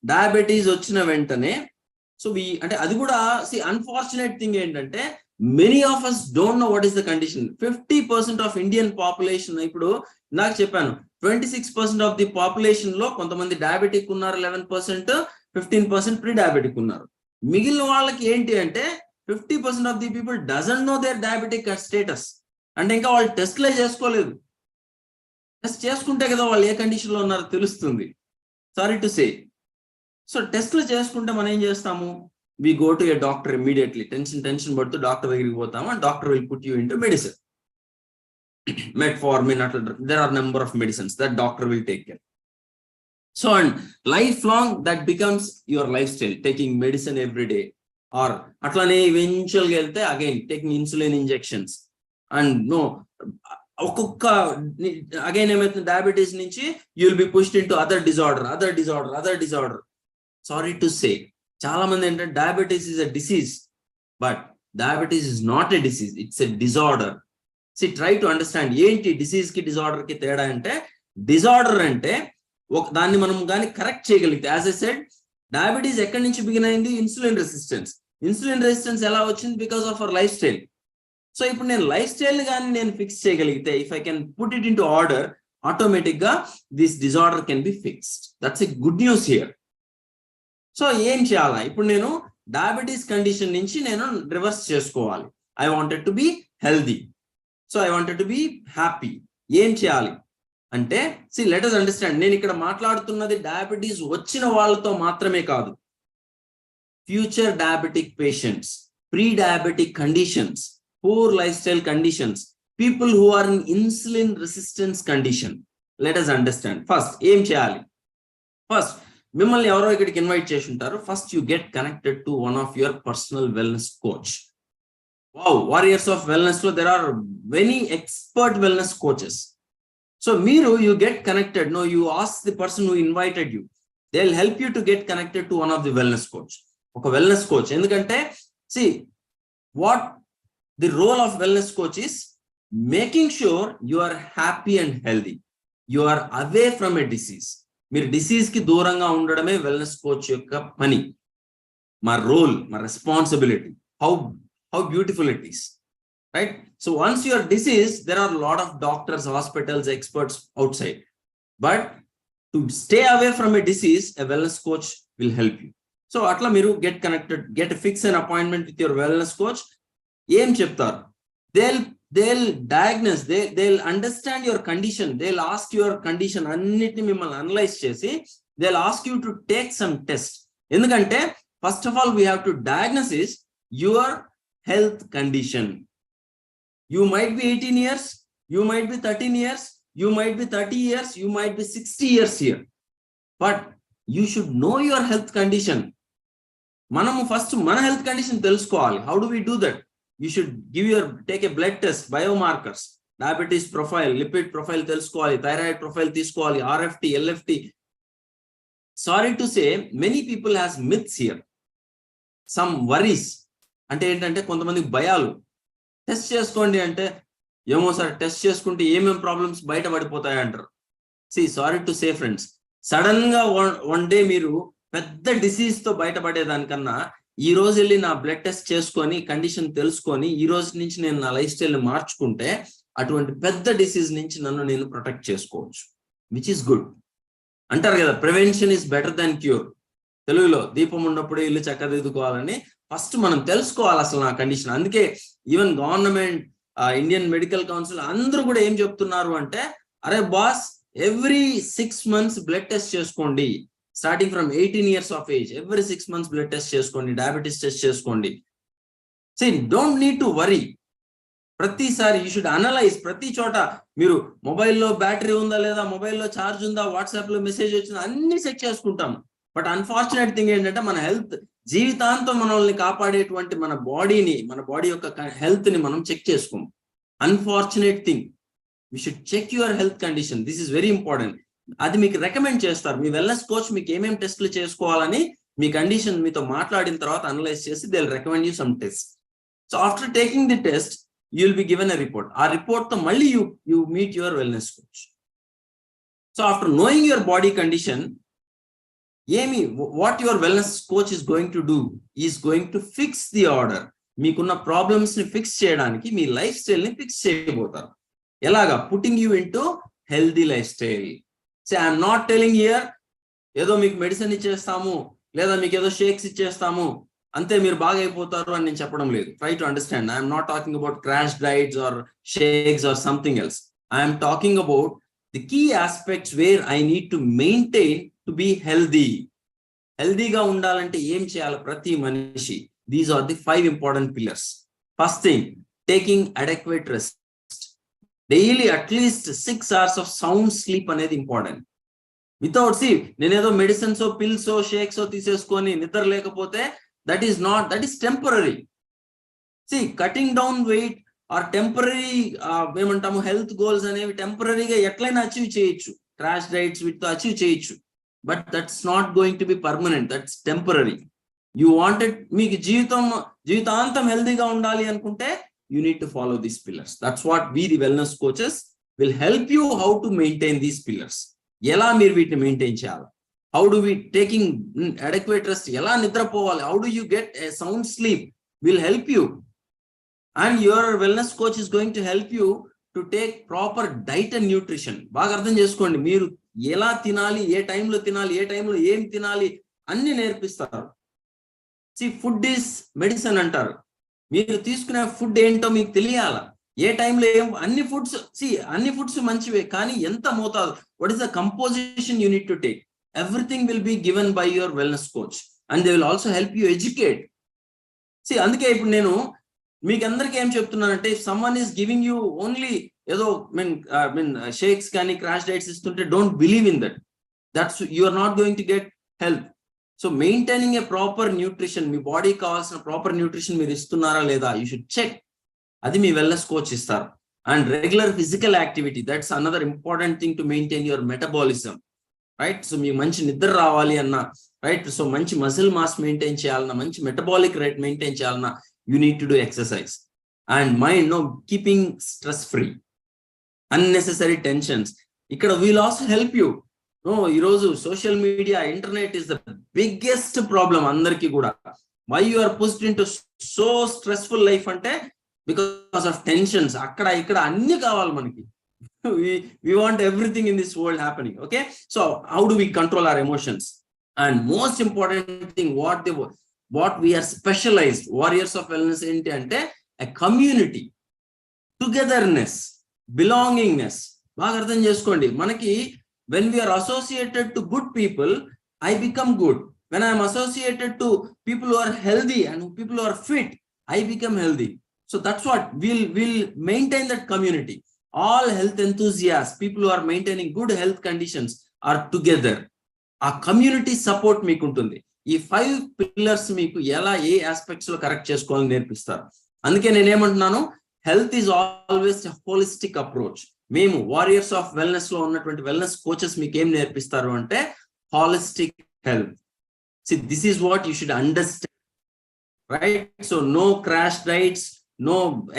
డయాబెటీస్ వచ్చిన వెంటనే సో అంటే అది కూడా అన్ఫార్చునేట్ థింగ్ ఏంటంటే many of us don't know what is the condition. 50% of Indian population, ఇప్పుడు నాకు చెప్పాను 26% ఆఫ్ ది పాపులేషన్ లో కొంతమంది డయాబెటిక్ ఉన్నారు, 11%, 15% ప్రీ డయాబెటిక్ ఉన్నారు. మిగిలిన వాళ్ళకి ఏంటి అంటే 50% of the people doesn't know their diabetic status. అంటే ఇంకా వాళ్ళు టెస్ట్లే చేసుకోలేదు. టెస్ట్ చేసుకుంటే కదా వాళ్ళు ఏ కండిషన్ లో ఉన్నారో తెలుస్తుంది. Sorry to say. సో టెస్ట్లు చేసుకుంటే మనం ఏం చేస్తాము? We go to a doctor immediately. Tension పడుతూ డాక్టర్ దగ్గరికి పోతాము, and doctor will put you into medicine, metformin, అట్లా there are number of medicines that doctor will take care. So and lifelong that becomes your lifestyle, taking medicine every day, or atlane eventually gelte again taking insulin injections, and no okokka again emaithundi diabetes nunchi you will be pushed into other disorder. Sorry to say, chaala mandi ante diabetes is a disease, but diabetes is not a disease, it's a disorder. See, try to understand enti disease ki disorder ki teda ante, disorder ante దాన్ని మనం కానీ correct చేయగలిగితే, as I said, diabetes ఎక్కడి నుంచి begin అయింది? Insulin resistance ఎలా వచ్చింది? Because of our lifestyle. So ఇప్పుడు నేను లైఫ్ స్టైల్ కానీ నేను ఫిక్స్ చేయగలిగితే, if I can put it in to order, automatic గా this disorder can be fixed. That's a good news here. So ఏం చేయాలా? ఇప్పుడు నేను డయాబెటీస్ కండిషన్ నుంచి నేను రివర్స్ చేసుకోవాలి. I wanted to be healthy, so I wanted to be happy. ఏం చేయాలి అంటే, లెట్ us అండర్స్టాండ్, నేను ఇక్కడ మాట్లాడుతున్నది డయాబెటీస్ వచ్చిన వాళ్ళతో మాత్రమే కాదు. Future diabetic patients, pre diabetic conditions, poor lifestyle conditions, people who are in insulin resistance condition. Let us understand. First ఏం చేయాలి? ఫస్ట్ మిమ్మల్ని ఎవరో ఇక్కడికి ఇన్వైట్ చేసి ఉంటారు. First you get connected to one of your personal wellness coach. Wow, warriors of wellness లో there are many expert wellness coaches. So you get connected. No, you ask the person who invited you. They'll help you to get connected to one of the wellness coach. ఒక wellness coach. ఎందుకంటే see what the role of wellness coach is, making sure you are happy and healthy. You are away from a disease. మీరు disease కి దూరంగా ఉండడమే wellness coach యొక్క పని. మా role, మా responsibility. How beautiful it is, right? So once you are diseased, there are a lot of doctors, hospitals, experts outside. But to stay away from a disease, a wellness coach will help you. So atla miru get connected, fix an appointment with your wellness coach. Em cheptaru, they'll diagnose, they'll understand your condition, they'll ask your condition annitni mimmalni analyze chesi, they'll ask you to take some test. Endukante first of all we have to diagnose your health condition. You might be 18 years, you might be 13 years, you might be 30 years, you might be 60 years here, but you should know your health condition. Manamu first mana health condition telusukovali. How do we do that? You should take a blood test, biomarkers, diabetes profile, lipid profile telusukovali, thyroid profile teesukovali, RFT, LFT. Sorry to say, many people has myths here, some worries. అంటే ఏంటంటే కొంతమందికి భయాలు. Test చేసుకోండి అంటే ఏమో sir test చేసుకుంటే ఏమేం problems బయట పడిపోతాయి అంటారు. Sorry to say friends, sudden గా వన్ డే మీరు పెద్ద డిసీజ్ తో బయటపడేదానికన్నా ఈ రోజు వెళ్ళి నా బ్లడ్ టెస్ట్ చేసుకొని కండిషన్ తెలుసుకొని ఈ రోజు నుంచి నేను నా లైఫ్ స్టైల్ ని మార్చుకుంటే అటువంటి పెద్ద డిసీజ్ నుంచి నన్ను నేను ప్రొటెక్ట్ చేసుకోవచ్చు, విచ్ ఈస్ గుడ్. అంటారు కదా, prevention is better than cure. తెలుగులో దీపం ఉన్నప్పుడు ఇల్లు చక్కదిద్దుకోవాలని ఫస్ట్ మనం తెలుసుకోవాలి అసలు నా కండిషన్. అందుకే even government, Indian medical council అందరూ కూడా ఏం చెప్తున్నారు అంటే, అరే boss every 6 months blood test చేసుకోండి, starting from 18 years of age, every 6 months blood test చేసుకోండి, డయాబెటీస్ టెస్ట్ చేసుకోండి. Don't need to worry. ప్రతిసారి యూ షుడ్ అనలైజ్. ప్రతి చోట మీరు మొబైల్లో బ్యాటరీ ఉందా లేదా, మొబైల్లో ఛార్జ్ ఉందా, వాట్సాప్ లో మెసేజ్ వచ్చిందా, అన్ని చెక్ చేసుకుంటాం. బట్ అన్ఫార్చునేట్ థింగ్ ఏంటంటే మన హెల్త్ జీవితాంతం మనల్ని కాపాడేటువంటి మన బాడీని, మన బాడీ యొక్క హెల్త్ ని మనం చెక్ చేసుకోం. Unfortunate thing, you should check your health condition. This is very important. అది మీకు రికమెండ్ చేస్తారు. మీ వెల్నెస్ కోచ్ మీకు ఏమేమి టెస్ట్లు చేసుకోవాలని మీ కండిషన్ మీతో మాట్లాడిన తర్వాత అనలైజ్ చేసి they will recommend you some test. So after taking the test you will be given a report. ఆ రిపోర్ట్ తో మళ్ళీ you meet your wellness coach. So after knowing your body condition, what your wellness coach is going to do is going to fix the order. మీకున్న problems ని fix చేయడానికి మీ life style ని fix చేయబోతారు. ఎలాగా? Putting you into healthy life style. I'm not telling here ఏదో మీకు medicine ఇచ్చేస్తాము లేదా మీకు ఏదో షేక్స్ ఇచ్చేస్తాము అంతే మీరు బాగా అయిపోతారు అని నేను చెప్పడం లేదు. Try to understand. I'm not talking about crash diets or shakes or something else. I'm talking about the key aspects where I need to maintain to be healthy. హెల్దీగా ఉండాలంటే ఏం చేయాలి ప్రతి మనిషి? These are the 5 important pillars. First thing, taking adequate rest. Daily at least 6 hours of sound sleep అనేది important. Without నేనేదో medicines pills shakes తీసేసుకొని నిద్ర లేకపోతే that is temporary. Cutting down weight or temporary ఏమంటాము హెల్త్ గోల్స్ అనేవి టెంపరరీగా ఎట్లయినా achieve చేయొచ్చు. క్రాష్ డైట్స్ వీటితో అచీవ్ చేయొచ్చు. But that's not going to be permanent, that's temporary. You wanted మీకు జీవితాంతం హెల్దీగా ఉండాలి అనుకుంటే you need to follow these pillars. That's what we the wellness coaches will help you how to maintain these pillars. ఎలా మీరు వీటిని maintain చేయాలి, how do we taking adequate rest, ఎలా నిద్రపోవాలి, how do you get a sound sleep will help you. And your wellness coach is going to help you to take proper diet and nutrition. బాగా అర్థం చేసుకోండి, మీరు ఎలా తినాలి, ఏ టైంలో తినాలి, ఏ టైంలో ఏం తినాలి అన్ని నేర్పిస్తారు. ఫుడ్ ఈస్ మెడిసిన్ అంటారు. మీరు తీసుకునే ఫుడ్ ఏంటో మీకు తెలియాల. ఏ టైంలో అన్ని ఫుడ్స్ మంచివే, కానీ ఎంత మోతాదు, what is the composition you need to take. Everything will be given by your wellness coach and they will also help you educate. అందుకే ఇప్పుడు నేను మీకు అందరికీ ఏం చెప్తున్నానంటే, if someone is giving you only ఏదో షేక్స్ కానీ క్రాష్ డైట్స్ ఇస్తుంటే don't believe in that. You are not going to get health. So maintaining a proper nutrition, మీ బాడీ కావాల్సిన ప్రాపర్ న్యూట్రిషన్ మీరు ఇస్తున్నారా లేదా, యూ షుడ్ చెక్. అది మీ వెల్నెస్ కోచ్ ఇస్తారు. And regular physical activity, that's another important thing to maintain your metabolism, right? So మీకు మంచి నిద్ర రావాలి అన్న, రైట్, సో మంచి మజిల్ మాస్ మెయింటైన్ చేయాలన్నా, మంచి మెటబాలిక్ రేట్ మెయింటైన్ చేయాలన్నా, you need to do exercise. And mind no keeping stress free, unnecessary tensions. ఇక్కడ వీల్ ఆల్సో హెల్ప్ యూ. ఈరోజు social media, internet is the biggest problem అందరికీ కూడా. Why you are pushed in to so stressful life అంటే because of tensions. అక్కడ ఇక్కడ అన్ని కావాలి మనకి. we want everything in this world happening. Okay, so how do we control our emotions? And most important thing, what we are specialized warriors of wellness enti ante a community, togetherness, belongingness. బాగా అర్థం చేసుకోండి. మనకి when we are associated to good people, I become good. When I am associated to people who are healthy and people who are fit, I become healthy. So that's what we'll maintain that community. All health enthusiasts, people who are maintaining good health conditions are together. ఆ community support మీకు ఉంటుంది. ఈ 5 pillars మీకు ఎలా ఏ aspects లో correct చేసుకోవాలని నేర్పిస్తారు. అందుకే నేనేమంటున్నాను, health is always holistic approach. మేము వారియర్స్ ఆఫ్ వెల్నెస్ లో ఉన్నటువంటి వెల్నెస్ కోచెస్ మీకు ఏం నేర్పిస్తారు అంటే holistic health. See, this is what you should understand, right? So no crash diets, no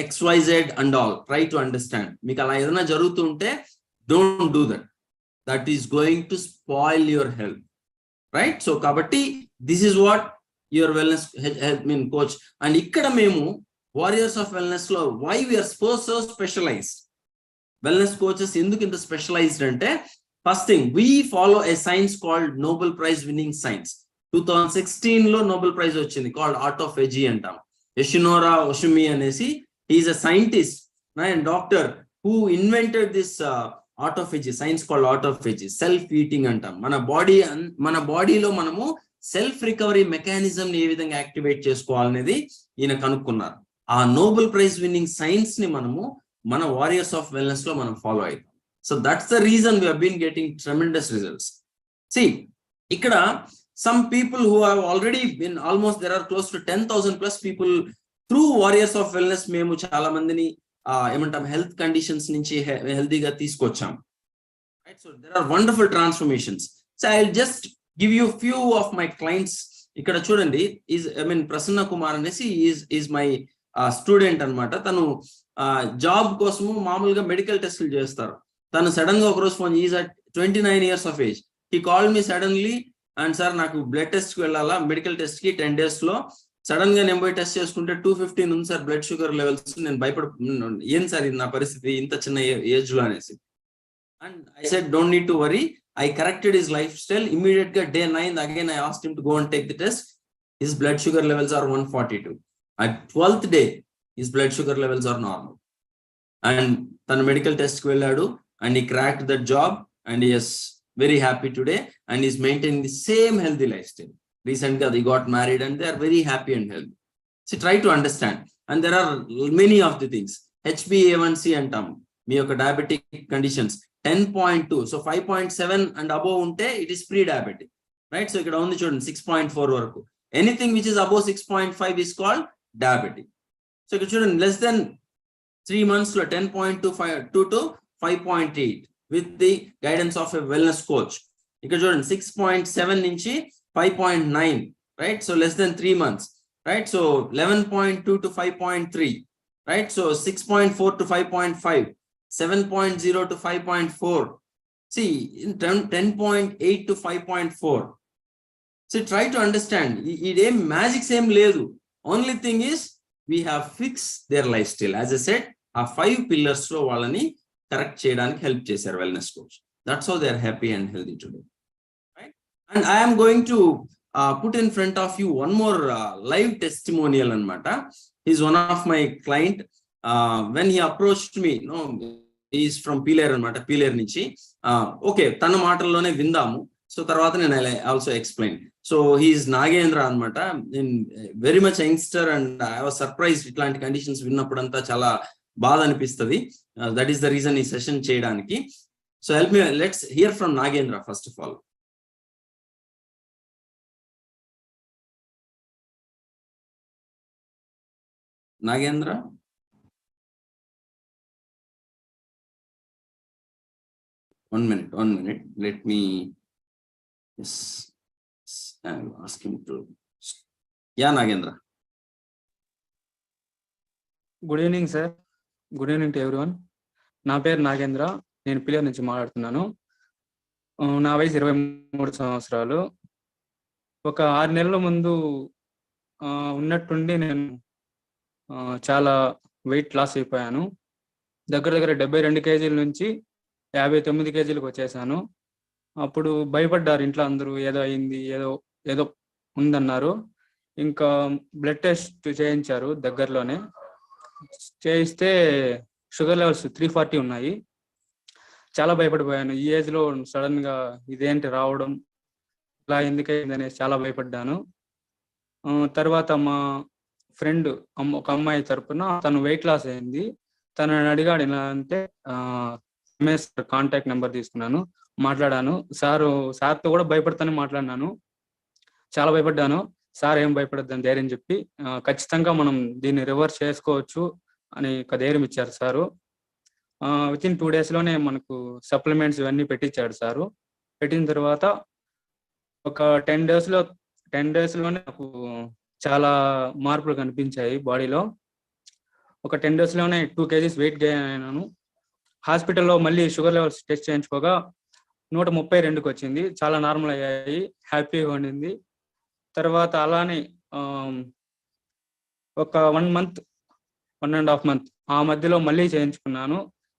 XYZ and all. Try to understand. మీకు అలా ఏదైనా జరుగుతుంటే don't do that. That is going to spoil your health, right? So kabatti this is what your wellness coach. And ikkada memu warriors of wellness lo why we are so specialized. Wellness coaches enduku inta specialized ante, first thing, we follow a science called Nobel Prize winning science. 2016 lo Nobel Prize ochindi called autophagy antam. Yoshinori Oshimi anesi, he is a scientist and doctor who invented this autophagy, science called autophagy, self eating antam. మన బాడీలో మనము self recovery mechanism ని ఏ విధంగా activate చేసుకోవాలనేది ఈయన కనుక్కున్నారు. ఆ Nobel prize winnowing science ని మనము మన వారియర్స్ ఆఫ్ వెల్నెస్ లో మనం ఫాలో అవుతాం. So that's the reason we have been getting tremendous results. See, ఇక్కడ some people who have already been almost, there are close to 10,000 plus people through warriors of wellness మేము చాలా మందిని ఏమంటాం health conditions నుంచి హెల్తీగా తీసుకొచ్చాం, right? So there are wonderful transformations. So I will just give you few of my clients. ఇక్కడ చూడండి, ప్రసన్న కుమార్ అనేసి ఈజ్ మై స్టూడెంట్ అన్నమాట. తను జాబ్ కోసము మామూలుగా మెడికల్ టెస్టులు చేస్తారు. తను సడన్ గా ఒకరోజు phone, is at 29 years of age. He called me suddenly, and sir నాకు బ్లడ్ టెస్ట్ కి వెళ్ళాలా, మెడికల్ టెస్ట్ కి 10 days లో. సడన్ గా నేను పోయి టెస్ట్ చేసుకుంటే 215 ఉంది సార్ బ్లడ్ షుగర్ లెవెల్స్. నేను ఏం సార్ ఇది నా పరిస్థితి ఇంత చిన్న ఏజ్ లో అనేసి. And I said don't need to worry, I corrected his lifestyle. Immediate day 9 again I asked him to go and take the test. His blood sugar levels are 142. At 12th day his blood sugar levels are normal. And tana medical test ku velladu and he cracked that job and he is very happy today and is maintaining the same healthy lifestyle. Recently they got married and they are very happy and healthy. So try to understand. And there are many of the things. HbA1c antam, మీ యొక్క diabetic conditions 10.2, so 5.7 and above ఉంటే it is pre diabetic, right? So ఇక్కడ ఉంది చూడండి 6.4 వరకు. Anything which is above 6.5 is called diabetic. So ఇక్కడ చూడండి less than 3 months లో 10.2 to 5.8 with the guidance of a wellness coach. ఇక్కడ చూడండి 6.7 నుంచి 5.9, right? So less than 3 months, right? So 11.2 to 5.3, right? So 6.4 to 5.5, 7.0 to 5.4. See, in 10.8 to 5.4. So try to understand. It magic same ledu. Only thing is we have fixed their lifestyle. As I said, our 5 pillars lo వాళ్ళని correct cheyadaniki help చేశారు wellness coach. That's how they are happy and healthy today, right? And I am going to put in front of you one more live testimonial anamata. He's one of my client. When he approached me, he is from Pilar anamata, Pilar nunchi. Okay, tana maatalone vindamu. So tarvata nenu also explain. So he is Nagendra anamata, very much youngster, and I was surprised itlanti conditions vinnapudanta chala baada anipistadi. That is the reason ఈ session cheyadaniki. So help me, let's hear from Nagendra first of all. Nagendra? One minute. Let me I'll ask him to. Yeah, Nagendra. Good evening sir. Good evening to everyone. నా పేరు నాగేంద్ర. నేను pillar నుంచి మాట్లాడుతున్నాను. నా వయసు 23 సంవత్సరాలు. ఒక 6 నెలల ముందు ఉన్నట్టుండి నేను చాలా వెయిట్ లాస్ అయిపోయాను. దగ్గర 72 కేజీల నుంచి 59 కేజీలకు వచ్చేసాను. అప్పుడు భయపడ్డారు ఇంట్లో అందరూ, ఏదో అయింది, ఏదో ఉందన్నారు. ఇంకా బ్లడ్ టెస్ట్ చేయించారు దగ్గరలోనే. చేయిస్తే షుగర్ లెవెల్స్ 340 ఉన్నాయి. చాలా భయపడిపోయాను. ఈ ఏజ్లో సడన్ గా ఇదేంటి రావడం, ఇలా ఎందుకైంది అనేసి చాలా భయపడ్డాను. తర్వాత మా ఫ్రెండ్ ఒక అమ్మాయి తరపున తను వెయిట్ లాస్ అయింది. తనని అడిగాడు ఇలా అంటే రమేష్ కాంటాక్ట్ నెంబర్ తీసుకున్నాను, మాట్లాడాను. సార్తో కూడా భయపడతానే మాట్లాడినాను. చాలా భయపడ్డాను. సార్ ఏం భయపడద్దని ధైర్యం చెప్పి ఖచ్చితంగా మనం దీన్ని రివర్స్ చేసుకోవచ్చు అని ఒక ధైర్యం ఇచ్చారు సారు. వితిన్ 2 days లోనే మనకు సప్లిమెంట్స్ ఇవన్నీ పెట్టించాడు సారు. పెట్టిన తర్వాత ఒక 10 days లోనే నాకు చాలా మార్పులు కనిపించాయి బాడీలో. ఒక 10 days లోనే 2 kgs వెయిట్ గెయిన్ అయినాను. హాస్పిటల్లో మళ్ళీ షుగర్ లెవెల్స్ టెస్ట్ చేయించుకోగా 132కి వచ్చింది. చాలా నార్మల్ అయ్యాయి. హ్యాపీగా ఉండింది. తర్వాత అలానే ఒక 1.5 month ఆ మధ్యలో మళ్ళీ చేయించుకున్నాను.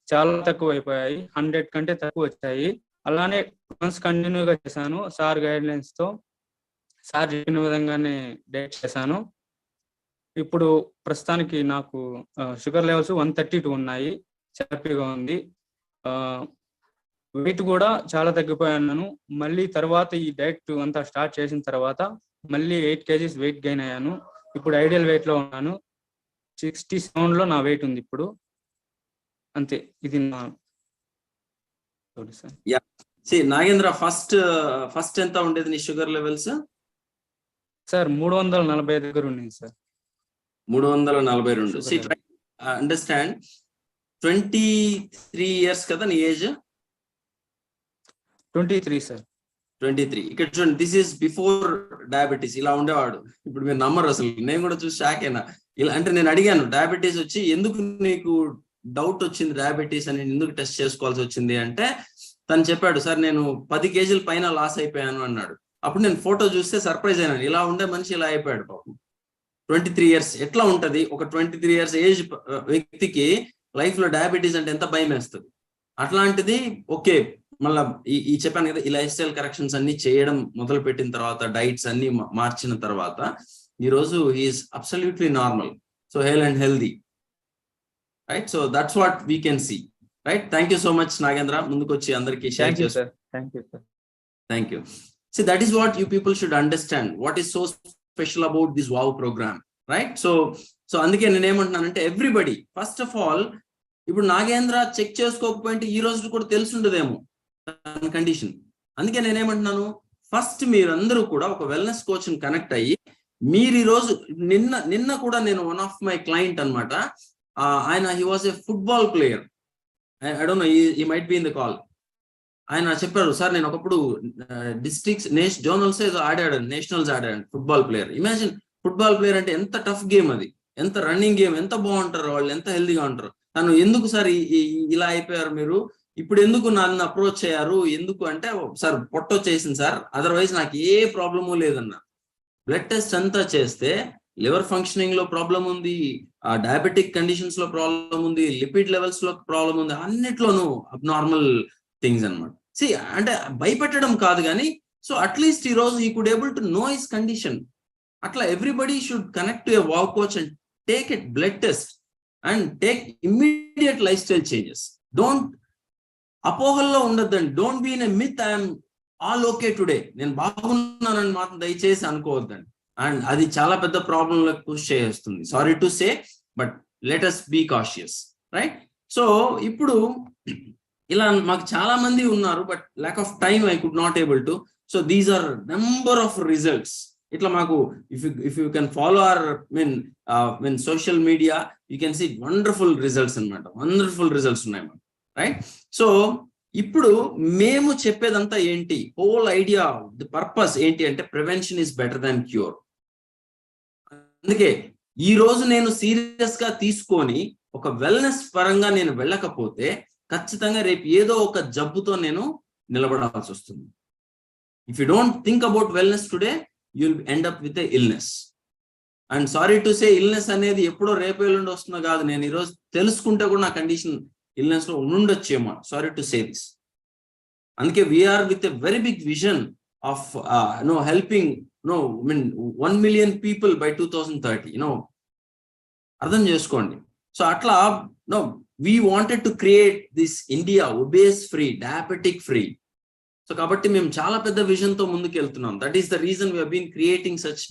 చాలా తక్కువ అయిపోయాయి. 100 కంటే తక్కువ వచ్చాయి. అలానే మంత్స్ కంటిన్యూగా చేశాను. సార్ గైడ్లైన్స్ తో, సార్ చెప్పిన విధంగానే డైట్ చేశాను. ఇప్పుడు ప్రస్తుతానికి నాకు షుగర్ లెవెల్స్ 132 ఉన్నాయి. హ్యాపీగా ఉంది. వెయిట్ కూడా చాలా తగ్గిపోయాను. మళ్ళీ తర్వాత ఈ డైట్ అంతా స్టార్ట్ చేసిన తర్వాత మళ్ళీ 8 kgs వెయిట్ గెయిన్ అయ్యాను. ఇప్పుడు ఐడియల్ వెయిట్ లో ఉన్నాను. 67లో నా వెయిట్ ఉంది ఇప్పుడు. అంతే. ఇది నా నాగేంద్ర, ఫస్ట్ ఎంత ఉండేది నీ షుగర్ లెవెల్స్? సార్ 340 దగ్గర ఉంది సార్. 342. అండర్స్టాండ్, 23 years కదా నీ ఏజ్? 23 సార్. 23. ఇక్కడ చూడండి, దిస్ ఈస్ బిఫోర్ డయాబెటీస్. ఇలా ఉండేవాడు. ఇప్పుడు మీరు నమ్మరు అసలు. నేను కూడా చూసి షాక్ అయినా. ఇలా అంటే నేను అడిగాను, డయాబెటీస్ వచ్చి ఎందుకు నీకు డౌట్ వచ్చింది డయాబెటీస్ అని, ఎందుకు టెస్ట్ చేసుకోవాల్సి వచ్చింది అంటే తను చెప్పాడు, సార్ నేను 10 kgs పైన లాస్ అయిపోయాను అన్నాడు. అప్పుడు నేను ఫోటో చూస్తే సర్ప్రైజ్ అయినాను. ఇలా ఉండే మనిషి ఇలా అయిపోయాడు పాపం. 23 years ఎట్లా ఉంటది? ఒక 23 years ఏజ్ వ్యక్తికి లైఫ్ లో డయాబెటీస్ అంటే ఎంత భయం వేస్తుంది. అట్లాంటిది ఓకే, మళ్ళా ఈ చెప్పాను కదా, ఈ లైఫ్ స్టైల్ కరెక్షన్స్ అన్ని చేయడం మొదలు పెట్టిన తర్వాత, డైట్స్ అన్ని మార్చిన తర్వాత ఈ రోజు he is absolutely normal. So hale and healthy, right? So that's what we can see, right? Thank you so much Nagendra, ముందుకు వచ్చి అందరికీ షేర్ చేస్తారు. Thank you. So that is what you people should understand. What is so special about this wow program, right? So అందుకే నేను ఏమంటున్నానంటే, everybody first of all, ఇప్పుడు Nagendra check చేసుకోకపోయింటే ఈ రోజు కూడా తెలుసుండదేమో కండిషన్. అందుకే నేనేమంటున్నాను, ఫస్ట్ మీరందరూ కూడా ఒక వెల్నెస్ కోచ్ ని కనెక్ట్ అయ్యి, మీరు ఈ రోజు నిన్న కూడా నేను వన్ ఆఫ్ మై క్లయింట్ అనమాట. ఆయన he was a football player. I don't know, he might be in the call. ఆయన చెప్పారు, సార్ నేను ఒకప్పుడు డిస్ట్రిక్ట్స్ జోనల్స్ ఏదో ఆడాడు, నేషనల్స్ ఆడాడు, football player. Imagine, football player అంటే ఎంత టఫ్ గేమ్ అది, ఎంత రన్నింగ్ గేమ్, ఎంత బాగుంటారు వాళ్ళు, ఎంత హెల్దీగా ఉంటారు. తను ఎందుకు సార్ ఇలా అయిపోయారు మీరు, ఇప్పుడు ఎందుకు నన్ను అప్రోచ్ అయ్యారు, ఎందుకు అంటే, సార్ పొట్ట వచ్చేసింది సార్, అదర్వైజ్ నాకు ఏ ప్రాబ్లము లేదన్న. బ్లడ్ టెస్ట్ అంతా చేస్తే లివర్ ఫంక్షనింగ్ లో ప్రాబ్లం ఉంది, డయాబెటిక్ కండిషన్స్ లో ప్రాబ్లం ఉంది, లిపిడ్ లెవెల్స్ లో ప్రాబ్లం ఉంది, అన్నిట్లోనూ అబ్నార్మల్ థింగ్స్ అనమాట. అంటే భయపెట్టడం కాదు కానీ, సో అట్లీస్ట్ ఈ రోజు he could able to know his condition. అట్లా everybody should connect to a వావ్ coach and take it blood test and take immediate lifestyle changes. Don't అపోహల్లో ఉండొద్దండి. Don't be in a myth I'm all okay today, నేను బాగున్నానని మాత్రం దయచేసి అనుకోవద్దండి. And అది చాలా పెద్ద ప్రాబ్లంలకు పుష్ చేస్తుంది. Sorry to say, but let us be cautious, right? So ఇప్పుడు ఇలా మాకు చాలా మంది ఉన్నారు, but lack of time I could not able to. So these are number of results. ఇట్లా మాకు if you can follow our when social media, you can see wonderful results అన్నమాట. Wonderful results ఉన్నాయి మాకు, రైట్? సో ఇప్పుడు మేము చెప్పేదంతా ఏంటి, whole idea, the purpose ఏంటి అంటే prevention is better than cure. అందుకే ఈ రోజు నేను సీరియస్ గా తీసుకొని ఒక వెల్నెస్ పరంగా నేను వెళ్ళకపోతే ఖచ్చితంగా రేపు ఏదో ఒక జబ్బుతో నేను నిలబడాల్సి వస్తుంది. If you don't think about wellness today, you will end up with a illness. And sorry to say, illness అనేది ఎప్పుడో రేపు ఎల్లుండి వస్తుందో కాదు. నేను ఈరోజు తెలుసుకుంటే కూడా నా కండిషన్ ఇల్నెస్ లో ఉండొచ్చేమో. Sorry to say this. అందుకే we're with a very big vision of helping 1 million people by 2030. అర్థం చేసుకోండి. సో అట్లా we wanted to create this India obese free, diabetic free. So కాబట్టి మేము చాలా పెద్ద విజన్ తో ముందుకు వెళ్తున్నాం. That is the reason we have been creating such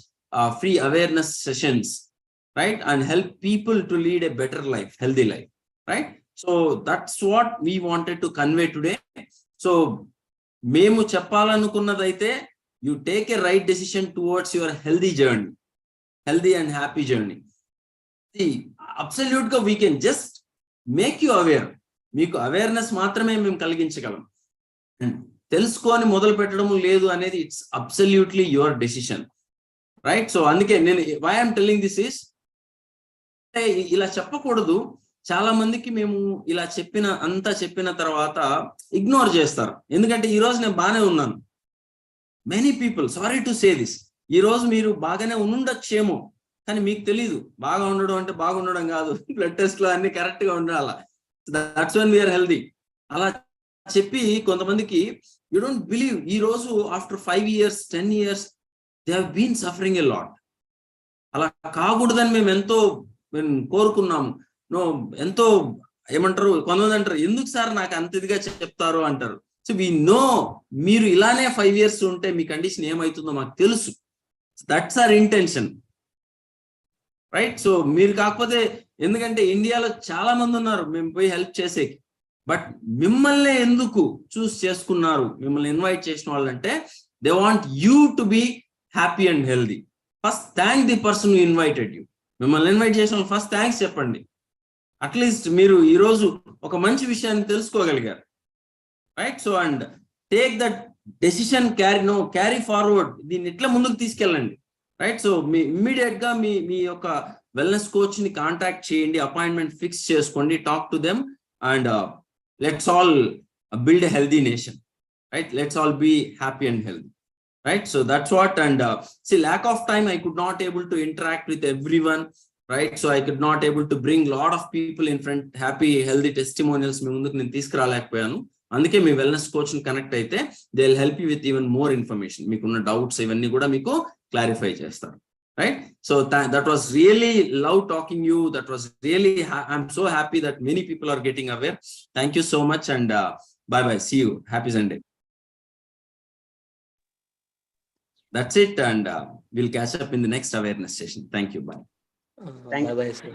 free awareness sessions, right, and help people to lead a better life, healthy life, right? So that's what we wanted to convey today. So మేము చెప్పాలనుకున్నదైతే, you take a right decision towards your healthy journey, healthy and happy journey. See, absolutely we can just make you aware. మీకు awareness మాత్రమే మేము కలిగించగలం. తెలుసుకొని మొదలు పెట్టడం లేదు అనేది it's absolutely your decision, right? So అందుకే నేను why I'm telling this is, ఇలా చెప్పకూడదు. చాలా మందికి మేము ఇలా చెప్పిన తర్వాత ఇగ్నోర్ చేస్తారు. ఎందుకంటే ఈ రోజు నేను బాగానే ఉన్నాను. Many people, sorry to say this, ఈ రోజు మీరు బాగానే ఉండొచ్చేమో, కానీ మీకు తెలీదు. బాగా ఉండడం అంటే బాగుండడం కాదు, బ్లడ్ టెస్ట్ లో అన్ని కరెక్ట్ గా ఉండాల. That's when we are healthy. అలా చెప్పి కొంతమందికి యూ డోంట్ బిలీవ్, ఈ రోజు after 5 years 10 years they have been suffering a lot. అలా కాకూడదని మేము ఎంతో కోరుకున్నాము. ఎంతో ఏమంటారు, కొంతమంది అంటారు, ఎందుకు సార్ నాకు అంత ఇదిగా చెప్తారు అంటారు. సో వి నో, మీరు ఇలానే 5 years ఉంటే మీ కండిషన్ ఏమవుతుందో మాకు తెలుసు. That's our intention, right? So మీరు కాకపోతే, ఎందుకంటే ఇండియాలో చాలా మంది ఉన్నారు మేము పోయి హెల్ప్ చేసేకి, బట్ మిమ్మల్ని ఎందుకు చూస్ చేసుకున్నారు, మిమ్మల్ని ఇన్వైట్ చేసిన వాళ్ళంటే they want you to be happy and healthy. First thank the person who invited you. మిమ్మల్ని ఇన్వైట్ చేసిన వాళ్ళు ఫస్ట్ థ్యాంక్స్ చెప్పండి. అట్లీస్ట్ మీరు ఈరోజు ఒక మంచి విషయాన్ని తెలుసుకోగలిగారు, right? So and take that decision, carry forward. దీన్ని ఎట్లా ముందుకు తీసుకెళ్ళండి, రైట్? సో మీ ఇమ్మీడియట్ గా మీ యొక్క వెల్నెస్ కోచ్ ని కాంటాక్ట్ చేయండి, అపాయింట్మెంట్ ఫిక్స్ చేసుకోండి, talk to them, and let's all build a healthy nation, right? Let's all be happy and healthy, right? So that's what. And see, lack of time, I could not able to interact with everyone, right? So I could not able to bring lot of people in front, happy healthy testimonials మీ ముందుకు నేను తీసుకురాలేకపోయాను. అందుకే మీ wellness coach ని connect అయితే they will help you with even more information. మీకున్న doubts ఇవన్నీ కూడా మీకు clarify చేస్తారు, right? So that was really love talking you. That was really, I'm so happy that many people are getting aware. Thank you so much, and bye bye, see you, happy Sunday. That's it, and we'll catch up in the next awareness session. Thank you. Bye. Thank you. Bye bye, sir.